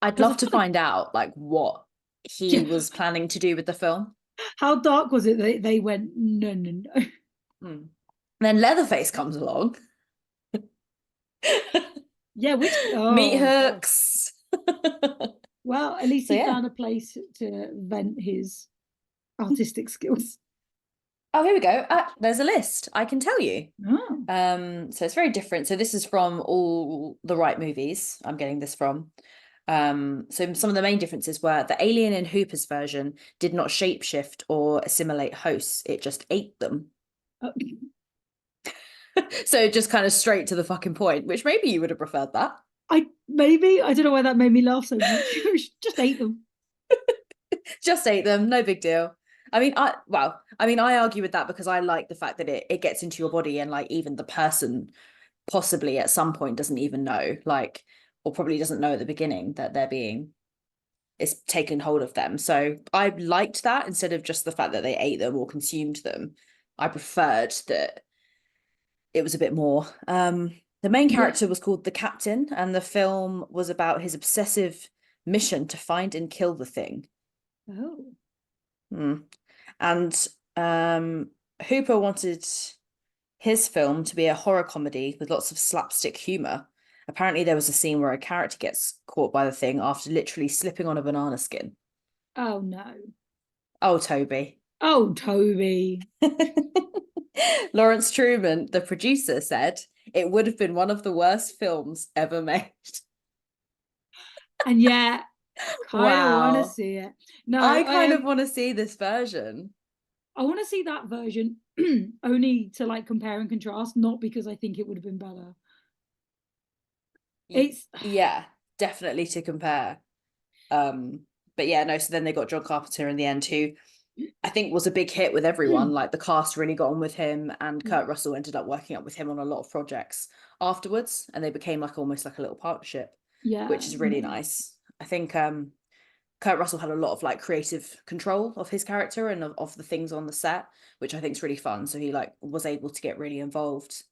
I'd Because I love to feel like, find out like what he yeah, was planning to do with the film. how dark was it that they went, no, no, no. Hmm. Then Leatherface comes along. Yeah, which, Meat oh God. hooks. Well, at least So he yeah. found a place to vent his artistic skills. Oh, here we go. There's a list. I can tell you. Oh, So it's very different. So this is from all the right movies I'm getting this from. So some of the main differences were the alien in Hooper's version did not shapeshift or assimilate hosts. It just ate them. oh. So just kind of straight to the fucking point, which maybe you would have preferred that. I don't know why that made me laugh so much. Just ate them. Just ate them, no big deal. I argue with that because I like the fact that it gets into your body and like even the person possibly at some point doesn't even know, like, or probably doesn't know at the beginning that it's taken hold of them. So I liked that instead of just the fact that they ate them or consumed them. I preferred that it was a bit more. The main Yeah. character was called the Captain, and the film was about his obsessive mission to find and kill the thing. Oh. Hmm. And Hooper wanted his film to be a horror comedy with lots of slapstick humor. Apparently, there was a scene where a character gets caught by the thing after literally slipping on a banana skin. Oh no. Oh, Toby. Oh, Toby. Lawrence Truman, the producer, said it would have been one of the worst films ever made. And yeah, kind of want to Wow. see it. No, I kind of want to see this version. I want to see that version only to like compare and contrast, not because I think it would have been better. It's Yeah, definitely to compare. But yeah, no, so then they got John Carpenter in the end, who I think was a big hit with everyone. Like the cast really got on with him, and yeah, Kurt Russell ended up working up with him on a lot of projects afterwards, and they became like almost like a little partnership, yeah, which is really no, nice. I think Kurt Russell had a lot of like creative control of his character and of the things on the set, which I think is really fun. So he like was able to get really involved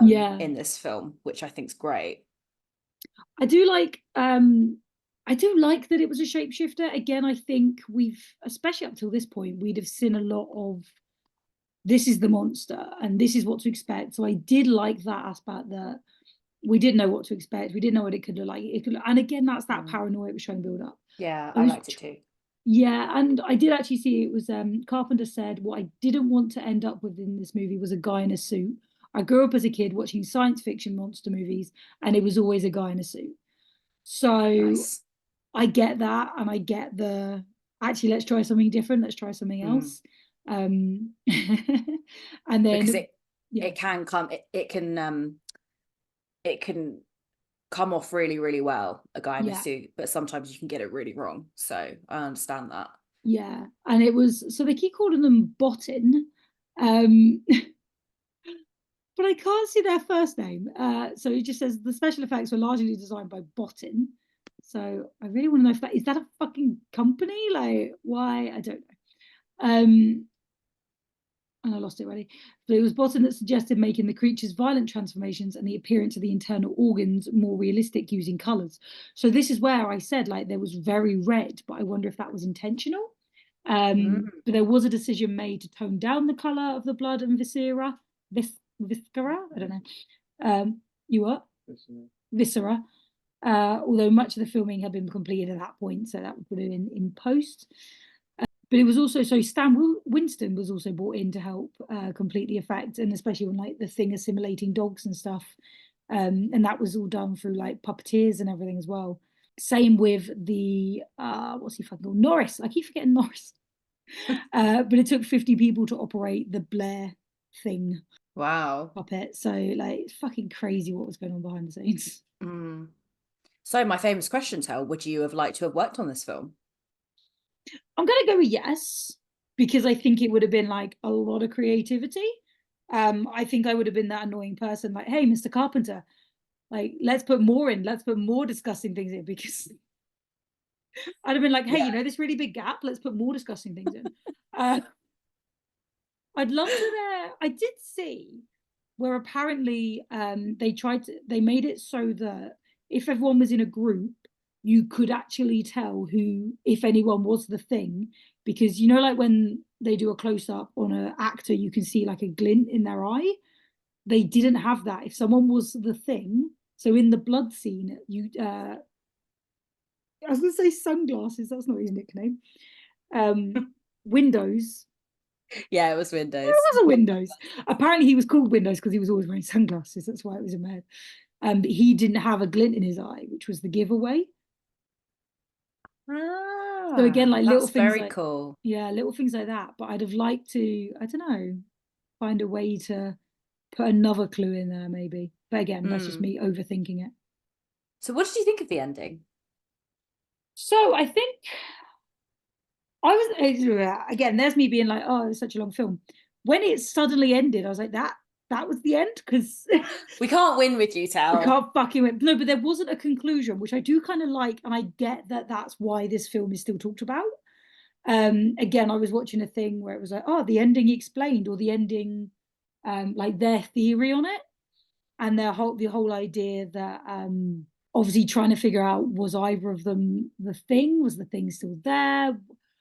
yeah. in this film, which I think is great. I do like I do like that it was a shapeshifter. Again, I think we've, especially up till this point, we'd have seen a lot of this is the monster and this is what to expect. So I did like that aspect that we did know what to expect. We didn't know what it could look like. It could, and again, that's that paranoia it was showing build up. Yeah, It I was, liked it too. yeah, and I did actually see it was Carpenter said what I didn't want to end up with in this movie was a guy in a suit. I grew up as a kid watching science fiction monster movies, and it was always a guy in a suit. So Nice. I get that, and I get the actually let's try something different. Let's try something else. And Because then it yeah, it can come it can come off really, really well, a guy in a yeah, suit, but sometimes you can get it really wrong. So I understand that. yeah, and it was so they keep calling them Bottin. Um, but I can't see their first name. So it just says the special effects were largely designed by Bottin. So I really want to know if that is that a fucking company? Like why? I don't know. And I lost it already. But it was Bottin that suggested making the creature's violent transformations and the appearance of the internal organs more realistic using colours. So this is where I said like there was very red, but I wonder if that was intentional. But there was a decision made to tone down the colour of the blood and viscera. I don't know. You what? Viscera. Although much of the filming had been completed at that point, so that would put it in post. But it was also so Stan Winston was also brought in to help complete the effect, and especially when like the thing assimilating dogs and stuff, and that was all done through like puppeteers and everything as well. Same with the what's he fucking called? Norris. I keep forgetting Norris. But it took 50 people to operate the Blair thing Wow. puppet. So like it's fucking crazy what was going on behind the scenes. So my famous question, Tell, would you have liked to have worked on this film? I'm gonna go with yes, because I think it would have been like a lot of creativity. I think I would have been that annoying person, like, hey, Mr. Carpenter, like, let's put more in, let's put more disgusting things in, because I'd have been like, hey, Yeah. you know, this really big gap, let's put more disgusting things in. Uh, I'd love to there. I did see where apparently they made it so that if everyone was in a group, you could actually tell who, if anyone was the thing, because you know, like when they do a close up on an actor, you can see like a glint in their eye. They didn't have that. If someone was the thing, so in the blood scene, I was gonna say sunglasses, that's not his nickname. Windows. Yeah, it was It Windows. was a Windows. Apparently he was called Windows because he was always wearing sunglasses. That's why it was in my head. But he didn't have a glint in his eye, which was the giveaway. So again, like little That's things very like cool. yeah, little things like that. But I'd have liked to, I don't know, find a way to put another clue in there, maybe. But again, that's just me overthinking it. So what did you think of the ending? So I think I was again, there's me being like, oh, it's such a long film. When it suddenly ended, I was like, that was the end, because We can't win with you, we Tal. can't fucking win. No, but there wasn't a conclusion, which I do kind of like, and I get that that's why this film is still talked about. Again, I was watching a thing where it was like, oh, the ending explained, or the ending, like their theory on it, and the whole idea that obviously trying to figure out, was either of them the thing, was the thing still there,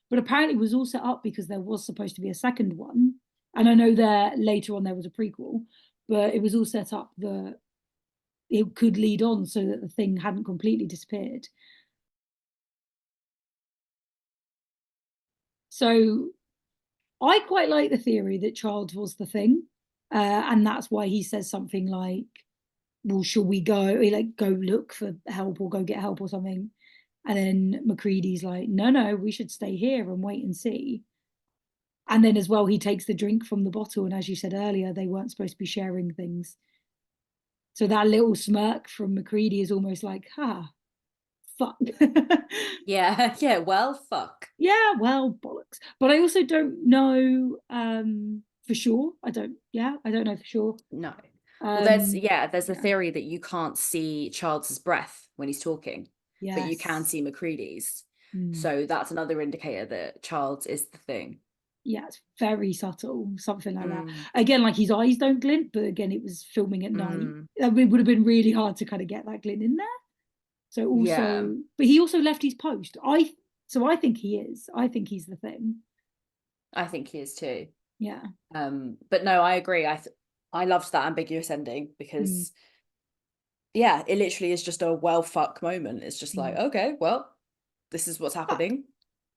but apparently it was all set up because there was supposed to be a second one, and I know there later on there was a prequel, but it was all set up that it could lead on so that the thing hadn't completely disappeared. So I quite like the theory that Charles was the thing, and that's why he says something like, well, shall we go, like, go look for help or go get help or something? And then Macready's like, no, we should stay here and wait and see. And then as well, he takes the drink from the bottle. And as you said earlier, they weren't supposed to be sharing things. So that little smirk from Macready is almost like, fuck. Yeah, yeah, well, fuck. Yeah, well, bollocks. But I also don't know for sure. I don't know for sure. No. Well, there's a yeah. theory that you can't see Charles's breath when he's talking, but you can Yes. see Macready's. Mm. So that's another indicator that Charles is the thing. Yeah, it's very subtle, something like that. Again, like his eyes don't glint, but again, it was filming at night. It would have been really hard to kind of get that glint in there. So also, Yeah. but he also left his post. I think he is. I think he's the thing. I think he is too. Yeah. But no, I agree. I loved that ambiguous ending because yeah, it literally is just a well fuck moment. It's just like, okay, well, this is what's happening.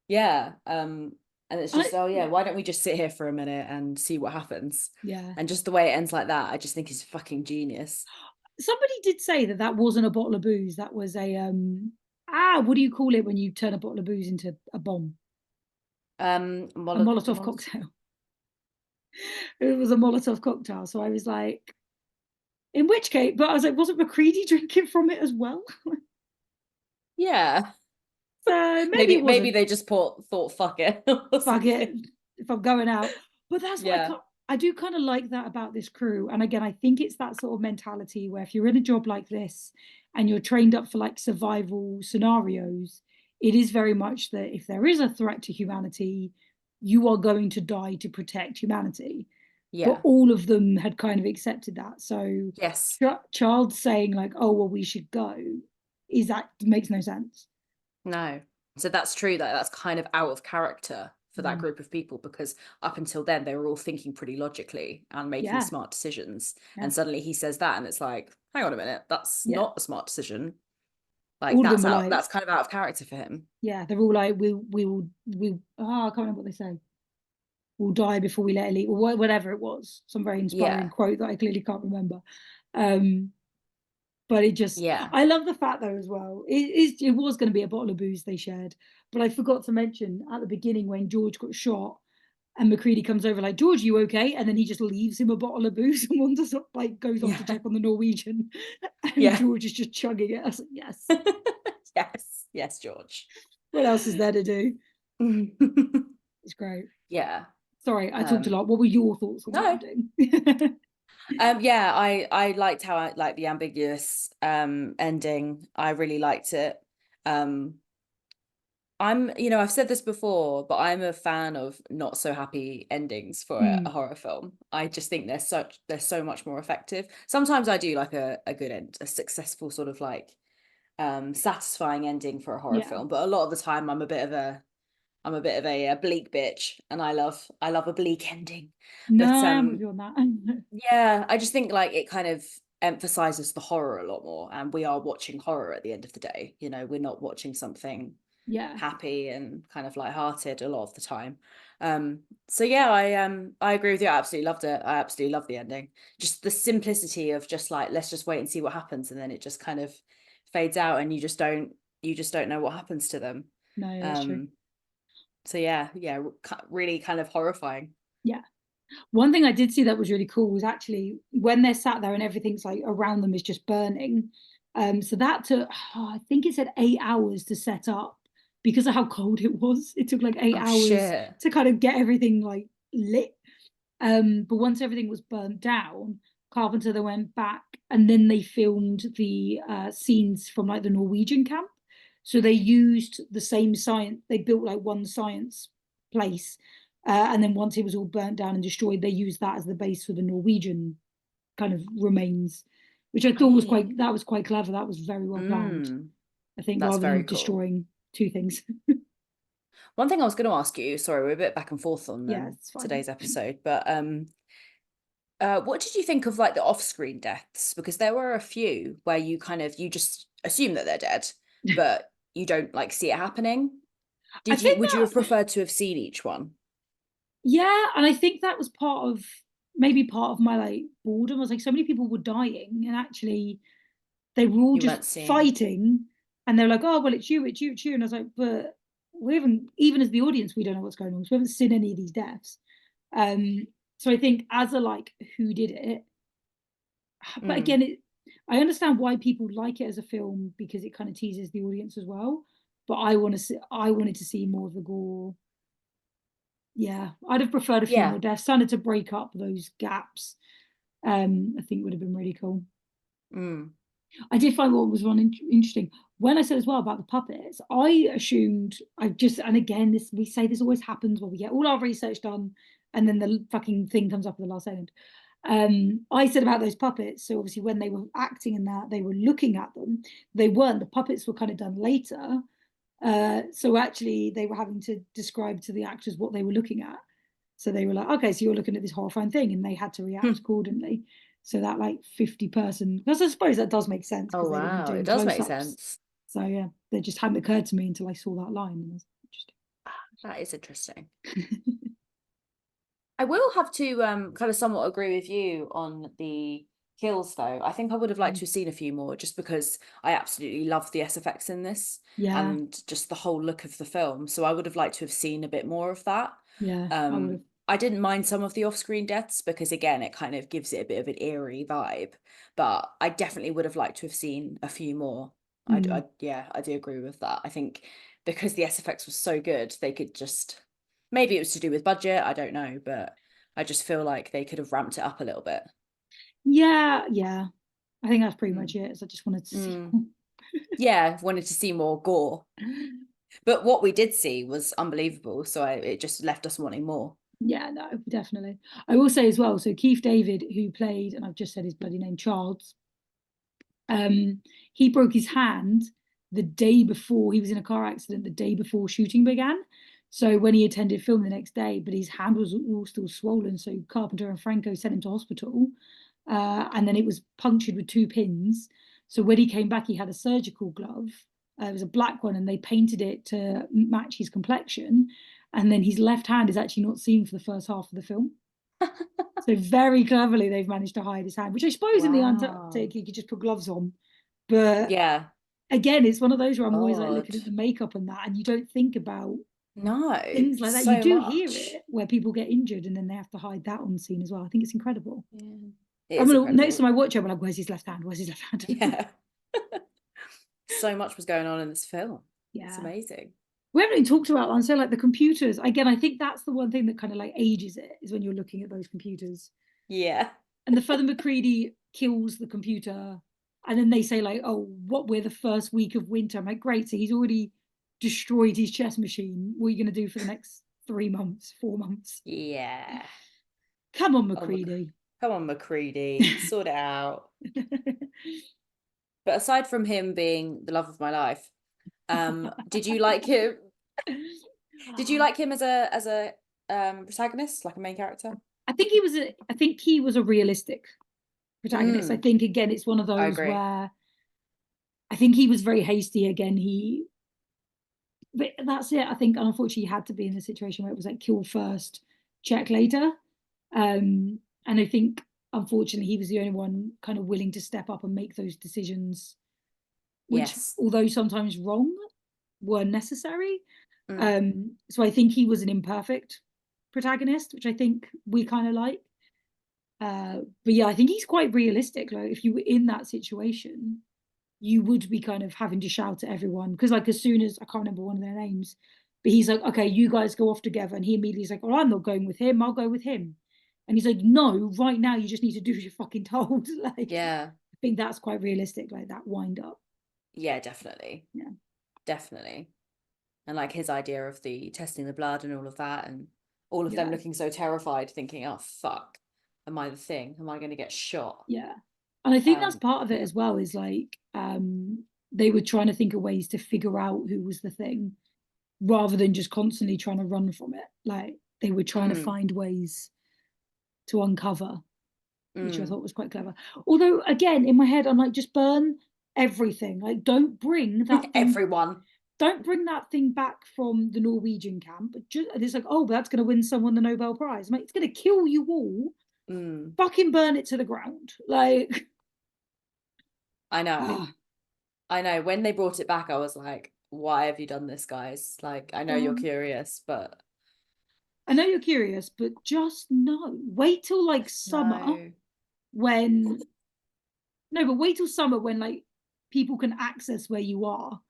Yeah. And it's just, why don't we just sit here for a minute and see what happens? Yeah. And just the way it ends like that, I just think is fucking genius. Somebody did say that wasn't a bottle of booze. That was a what do you call it when you turn a bottle of booze into a bomb? A Molotov cocktail. It was a Molotov cocktail. So I was like, in which case, but I was like, wasn't Macready drinking from it as well? Yeah. So maybe they just thought fuck it. Fuck it, if I'm going out. But that's what I do kind of like that about this crew. And again, I think it's that sort of mentality where if you're in a job like this and you're trained up for like survival scenarios, it is very much that if there is a threat to humanity, you are going to die to protect humanity. Yeah. But all of them had kind of accepted that. So yes, Charles saying like, oh, well, we should go, makes no sense. No. So that's true, that's kind of out of character for that group of people, because up until then they were all thinking pretty logically and making smart decisions. And suddenly he says that and it's like, hang on a minute, that's not a smart decision. Like all that's out, that's kind of out of character for him. Yeah, they're all like, we I can't remember what they say. We'll die before we let it leave, or whatever it was. Some very inspiring quote that I clearly can't remember. But it just, I love the fact though as well. It was going to be a bottle of booze they shared, but I forgot to mention at the beginning when George got shot and Macready comes over like, George, you okay? And then he just leaves him a bottle of booze and wanders up, like goes off to check on the Norwegian. And George is just chugging it. I was like, yes. yes, George. What else is there to do? It's great. Yeah. Sorry, I talked a lot. What were your thoughts on what I'm doing? I liked how I like the ambiguous ending. I really liked it. I've said this before, but I'm a fan of not so happy endings for a horror film. I just think they're so much more effective. Sometimes I do like a good end, a successful sort of like satisfying ending for a horror film, but a lot of the time I'm a bit of a bleak bitch, and I love a bleak ending. No, But I am with you on that. yeah, I just think like it kind of emphasizes the horror a lot more, and we are watching horror at the end of the day. We're not watching something Yeah. happy and kind of light-hearted a lot of the time. So yeah, I agree with you. I absolutely loved it. I absolutely love the ending. Just the simplicity of just like, let's just wait and see what happens, and then it just kind of fades out, and you just don't know what happens to them. No, that's true. So yeah, really kind of horrifying. Yeah. One thing I did see that was really cool was actually when they're sat there and everything's like around them is just burning. So that took, I think it said 8 hours to set up because of how cold it was. It took like 8 hours Shit. to kind of get everything like lit. But once everything was burnt down, Carpenter then went back and then they filmed the scenes from like the Norwegian camp. So they used the same science. They built like one science place, and then once it was all burnt down and destroyed, they used that as the base for the Norwegian kind of remains, which I thought was quite clever. That was very well planned. I think That's rather very than cool. destroying two things. One thing I was going to ask you, sorry, we're a bit back and forth on today's episode, but what did you think of like the off-screen deaths? Because there were a few where you just assume that they're dead, but you don't like see it happening. Would you have preferred to have seen each one? Yeah, and I think that was maybe part of my like boredom. I was like, so many people were dying, and actually they were all just fighting, and they're like, oh well, it's you, it's you, it's you. And I was like, but we haven't, even as the audience, we don't know what's going on. So we haven't seen any of these deaths. So I think as a like who did it, but again, I understand why people like it as a film because it kind of teases the audience as well. But I wanted to see more of the gore. Yeah, I'd have preferred a few more deaths. Something to break up those gaps. I think would have been really cool. I did find what was interesting when I said as well about the puppets. I assumed and again, we say this always happens where we get all our research done and then the fucking thing comes up at the last second. I said about those puppets. So obviously, when they were acting in that, they were looking at them. They weren't. The puppets were kind of done later. So actually, they were having to describe to the actors what they were looking at. So they were like, okay, so you're looking at this horrifying thing, and they had to react accordingly. So that like 50-person, because I suppose that does make sense because they would be doing it does make close-ups. sense. So yeah, they just hadn't occurred to me until I saw that line. And that is interesting. I will have to kind of somewhat agree with you on the kills though. I think I would have liked to have seen a few more just because I absolutely love the SFX in this and just the whole look of the film. So I would have liked to have seen a bit more of that. I didn't mind some of the off-screen deaths because again it kind of gives it a bit of an eerie vibe, but I definitely would have liked to have seen a few more. I do agree with that. I think because the SFX was so good, they could just, maybe it was to do with budget, I don't know, but I just feel like they could have ramped it up a little bit. Yeah, I think that's pretty much it. So I just wanted to see more. Wanted to see more gore. But what we did see was unbelievable, so it just left us wanting more. Yeah, no, definitely. I will say as well, so Keith David, who played, and I've just said his bloody name, Charles, he broke his hand the day before. He was in a car accident the day before shooting began. So when he attended film the next day, but his hand was all still swollen. So Carpenter and Franco sent him to hospital. And then it was punctured with 2 pins. So when he came back, he had a surgical glove. It was a black one, and they painted it to match his complexion. And then his left hand is actually not seen for the first half of the film. So very cleverly, they've managed to hide his hand, which I suppose in the Antarctic, you could just put gloves on. But again, it's one of those where I'm always like looking at the makeup and that, and you don't think about things like that. You do hear it where people get injured and then they have to hide that on scene as well. I think it's incredible. Next time I watch it, I'm like, where's his left hand? Where's his left hand? Yeah. So much was going on in this film. Yeah. It's amazing. We haven't even talked about that. So like the computers, again, I think that's the one thing that kind of like ages it, is when you're looking at those computers. Yeah. And the Feather McCready kills the computer, and then they say like, oh, we're the first week of winter. I'm like, great, so he's already destroyed his chess machine. What are you going to do for the next 3 months, 4 months? Yeah. Come on, Oh, Macready. come on, Macready, sort it out. But aside from him being the love of my life, did you like him? Did you like him as a protagonist, like a main character? I think he was a realistic protagonist. I think again, it's one of I those agree. where I think he was very hasty again. But that's it. I think unfortunately he had to be in a situation where it was like kill first, check later. And I think unfortunately he was the only one kind of willing to step up and make those decisions, which Yes. although sometimes wrong, were necessary. Mm. So I think he was an imperfect protagonist, which I think we kind of like. But yeah, I think he's quite realistic. Like if you were in that situation, you would be kind of having to shout at everyone because, like, as soon as I can't remember one of their names, but he's like, "Okay, you guys go off together," and he immediately is like, "Oh, I'm not going with him. I'll go with him." And he's like, "No, right now you just need to do as you're fucking told." Like, Yeah. I think that's quite realistic, like that wind up. Yeah, definitely. Yeah, definitely. And like his idea of the testing the blood and all of that, and all of them yeah, looking so terrified, thinking, "Oh fuck, am I the thing? Am I going to get shot?" yeah. And I think that's part of it Yeah. as well. Is like they were trying to think of ways to figure out who was the thing, rather than just constantly trying to run from it. Like they were trying to find ways to uncover, which I thought was quite clever. Although, again, in my head, I'm like, just burn everything. Like, don't bring that thing. Everyone. Don't bring that thing back from the Norwegian camp. But just, it's like, oh, but that's going to win someone the Nobel Prize. I'm like, it's going to kill you all. Fucking burn it to the ground. Like, I know. I know. When they brought it back, I was like, why have you done this, guys? Like, I know you're curious, but I know you're curious, but just no. Wait till like summer no. when no, but wait till summer when like people can access where you are.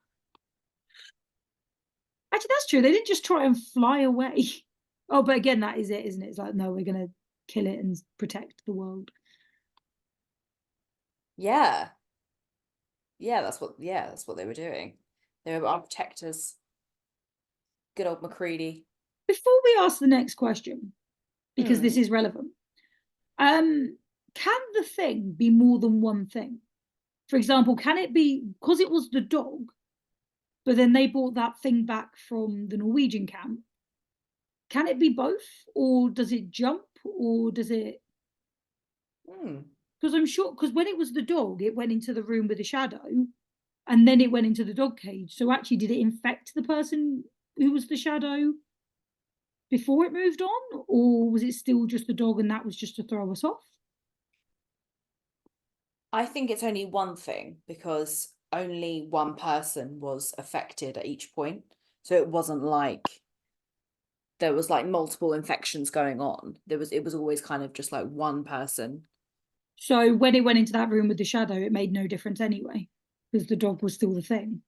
Actually, that's true. They didn't just try and fly away. Oh, but again, that is it, isn't it? It's like, no, we're gonna kill it and protect the world. Yeah. Yeah, that's what they were doing. They were our protectors. Good old Macready. Before we ask the next question, because this is relevant, can the thing be more than one thing? For example, can it be because it was the dog, but then they brought that thing back from the Norwegian camp? Can it be both, or does it jump, or does it? Because I'm sure, because when it was the dog, it went into the room with the shadow, and then it went into the dog cage. So actually, did it infect the person who was the shadow before it moved on, or was it still just the dog and that was just to throw us off? I think it's only one thing because only one person was affected at each point. So it wasn't like there was like multiple infections going on. It was always kind of just like one person. So when it went into that room with the shadow, it made no difference anyway, because the dog was still the thing.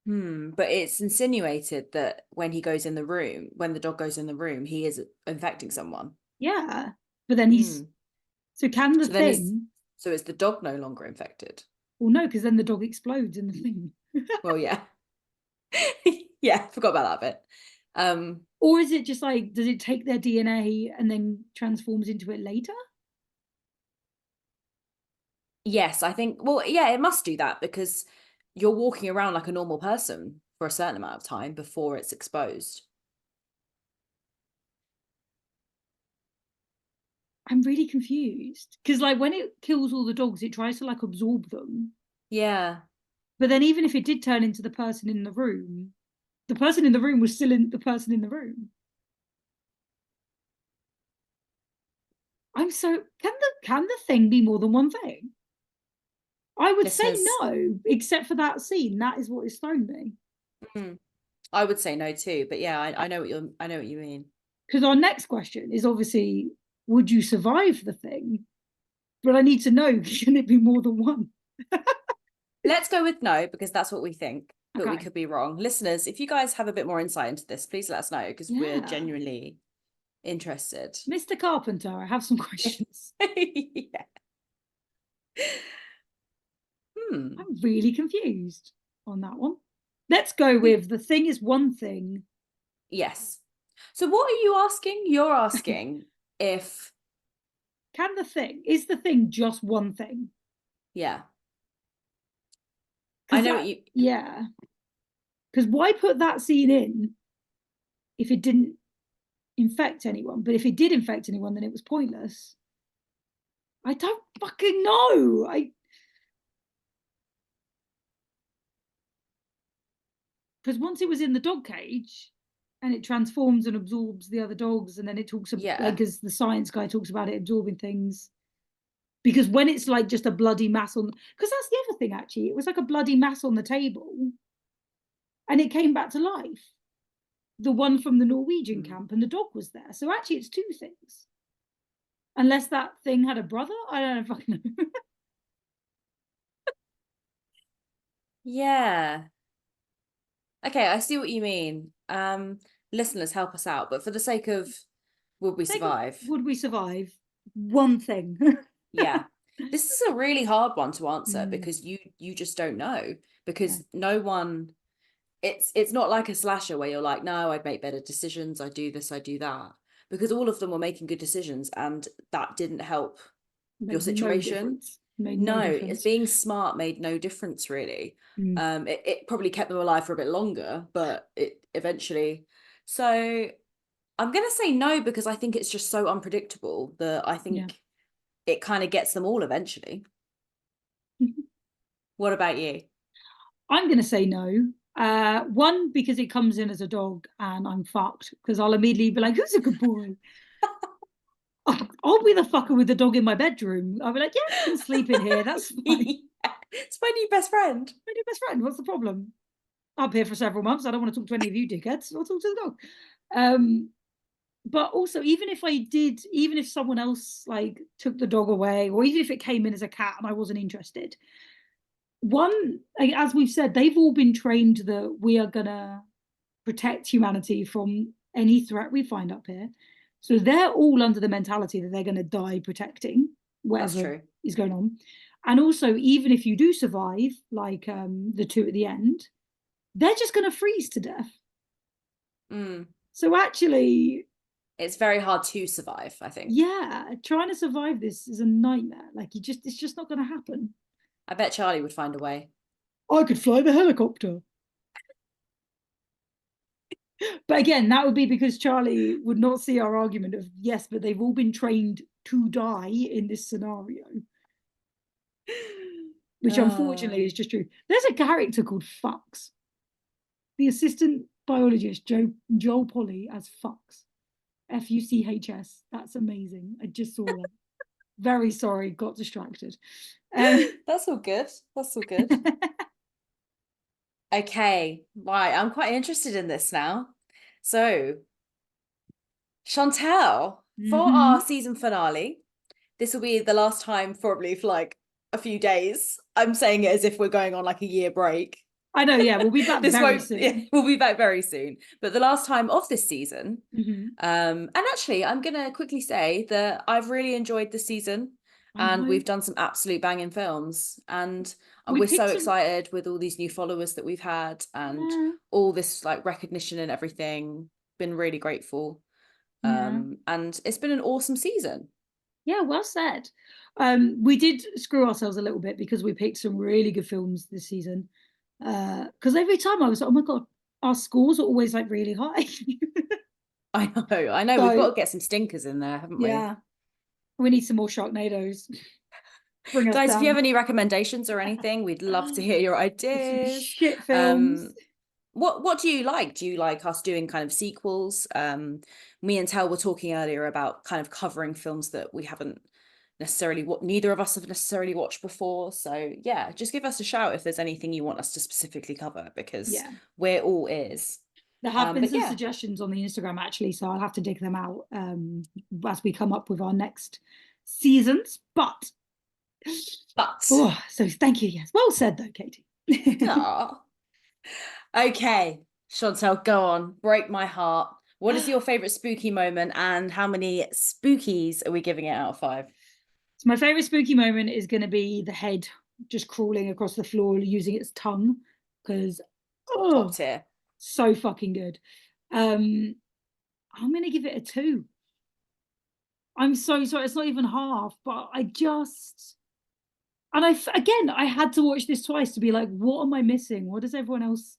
But it's insinuated that when he goes in the room, when the dog goes in the room, he is infecting someone. Yeah. But then he's so can the So then thing is the dog no longer infected? well no, because then the dog explodes in the thing. Well, yeah. Yeah, forgot about that bit. Or is it just like, does it take their DNA and then transforms into it later? Yes, I think, well, yeah, it must do that because you're walking around like a normal person for a certain amount of time before it's exposed. I'm really confused. Because like when it kills all the dogs, it tries to like absorb them. Yeah. But then even if it did turn into the person in the room was still in the person in the room. I'm so can the thing be more than one thing? I would say Listeners, no, except for that scene. That is what has thrown me. I would say no too, but yeah, I know what you mean. Because our next question is obviously, would you survive the thing? But I need to know, can it be more than one? Let's go with no because that's what we think, but we Okay. could be wrong. Listeners, if you guys have a bit more insight into this, please let us know because we're Yeah. genuinely interested. Mr. Carpenter, I have some questions. Yeah. I'm really confused on that one. Let's go with The Thing is one thing. Yes. So what are you asking? You're asking if... Is the thing just one thing? Yeah. I know that, what you... Yeah. Because why put that scene in if it didn't infect anyone? But if it did infect anyone, then it was pointless. I don't fucking know. Because once it was in the dog cage and it transforms and absorbs the other dogs, and then it talks about, Yeah. like, as the science guy talks about it absorbing things. Because when it's like just a bloody mass on, because that's the other thing, actually, it was like a bloody mass on the table and it came back to life. The one from the Norwegian camp, and the dog was there. So actually, it's two things. Unless that thing had a brother, I don't know fucking know. Yeah. Okay, I see what you mean. Listeners, help us out. But for the sake of would we survive? Would we survive? One thing. Yeah. This is a really hard one to answer because you just don't know. Because no one, it's not like a slasher where you're like, no, I'd make better decisions, I do this, I do that. Because all of them were making good decisions and that didn't help your situation. No, it's being smart made no difference really. It probably kept them alive for a bit longer, but it eventually. So I'm gonna say no because I think it's just so unpredictable that I think it kind of gets them all eventually. What about you? I'm gonna say no. One, because it comes in as a dog and I'm fucked because I'll immediately be like, who's a good boy? I'll be the fucker with the dog in my bedroom. I'll be like, yeah, you can sleep in here. That's fine. It's my new best friend. My new best friend. What's the problem? I'm here for several months. I don't want to talk to any of you dickheads. I'll talk to the dog. But also, even if someone else like took the dog away, or even if it came in as a cat and I wasn't interested, one, as we've said, they've all been trained that we are gonna protect humanity from any threat we find up here. So they're all under the mentality that they're going to die protecting whatever is going on. And also, even if you do survive, like the two at the end, they're just going to freeze to death. So actually, it's very hard to survive, I think. Yeah, trying to survive this is a nightmare. Like it's just not going to happen. I bet Charlie would find a way. I could fly the helicopter. But again, that would be because Charlie would not see our argument of yes, but they've all been trained to die in this scenario. Which unfortunately is just true. There's a character called Fucks. The assistant biologist, Joel Polly, as Fucks. Fuchs. That's amazing. I just saw that. Very sorry, got distracted. That's all good. That's all good. Okay, right. I'm quite interested in this now. So, Chantelle, for our season finale, this will be the last time probably for like a few days. I'm saying it as if we're going on like a year break. I know, yeah, we'll be back very soon. Yeah, we'll be back very soon. But the last time of this season, and actually, I'm gonna quickly say that I've really enjoyed this season, and we've done some absolute banging films, and we're so excited with all these new followers that we've had, and all this like recognition and everything. Been really grateful, and it's been an awesome season. Yeah, well said. We did screw ourselves a little bit because we picked some really good films this season. Because every time I was like, oh my god, our scores are always like really high. I know. So, we've got to get some stinkers in there, haven't we? Yeah, we need some more Sharknadoes. Guys, if you have any recommendations or anything, we'd love to hear your ideas. Shit films. What do you like? Do you like us doing kind of sequels? Me and Tel were talking earlier about kind of covering films that we haven't necessarily neither of us have necessarily watched before. So yeah, just give us a shout if there's anything you want us to specifically cover, because we're all ears. There have been some suggestions on the Instagram actually, so I'll have to dig them out as we come up with our next seasons. But so thank you. Yes, well said though, Katie. Okay, Chantelle, go on, break my heart. What is your favorite spooky moment, and how many spookies are we giving it out of 5? So my favorite spooky moment is going to be the head just crawling across the floor using its tongue, because Top tier. so fucking good. I'm gonna give it a 2. I'm so sorry, it's not even half, but I just, and again, I had to watch this twice to be like, what am I missing? What does everyone else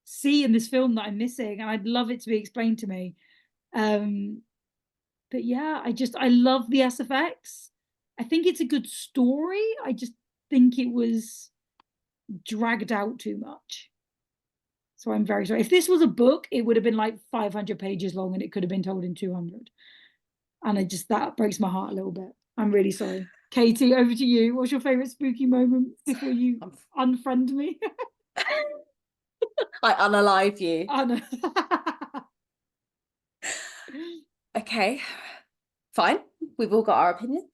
see in this film that I'm missing? And I'd love it to be explained to me. But yeah, I love the SFX. I think it's a good story. I just think it was dragged out too much. So I'm very sorry. If this was a book, it would have been like 500 pages long and it could have been told in 200. And that breaks my heart a little bit. I'm really sorry. Katie, over to you. What's your favorite spooky moment before you unfriend me? I unalive you. Okay, fine. We've all got our opinions.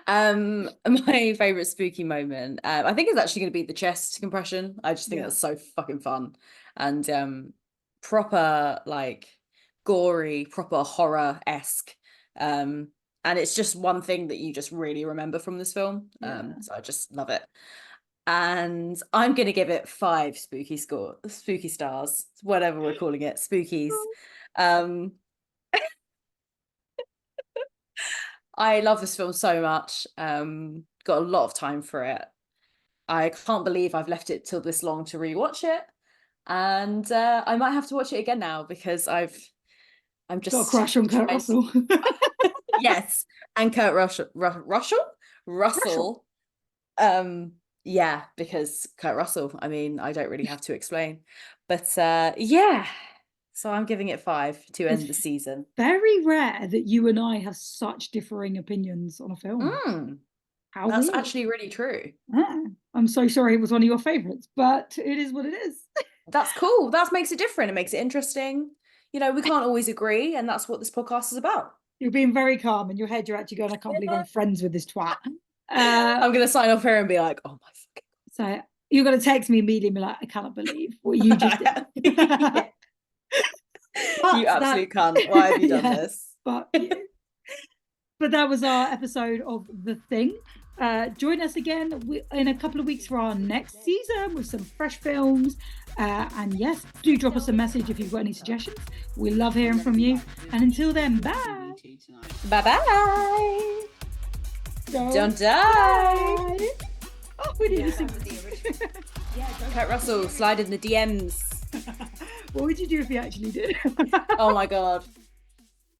My favorite spooky moment, I think, is actually going to be the chest compression. I just think that's so fucking fun, and proper, like, gory, proper horror-esque. And it's just one thing that you just really remember from this film. So I just love it. And I'm going to give it 5 spooky stars, whatever we're calling it, spookies. I love this film so much. Got a lot of time for it. I can't believe I've left it till this long to rewatch it, and I might have to watch it again now because I'm just got a crush on Kurt Russell. Yes, and Kurt Russell. Yeah, because Kurt Russell. I mean, I don't really have to explain, but yeah. So I'm giving it 5 to end the season. Very rare that you and I have such differing opinions on a film. That's weird. Actually really true. I'm so sorry it was one of your favorites, but it is what it is. That's cool. That makes it different. It makes it interesting. You know, we can't always agree, and that's what this podcast is about. You're being very calm. In your head, you're actually going, I can't believe I'm friends with this twat. I'm going to sign off here and be like, oh my fucking God. So you're going to text me immediately and be like, I cannot believe what you just did. Yeah. You absolute cunt. Why have you done this? But that was our episode of The Thing. Join us again in a couple of weeks for our next season with some fresh films. And yes, do drop us a message if you've got any suggestions. We love hearing from you. And until then, bye. Bye-bye. Don't die. Oh, we need to sing. Kurt Russell, slide in the DMs. What would you do if he actually did? Oh my God.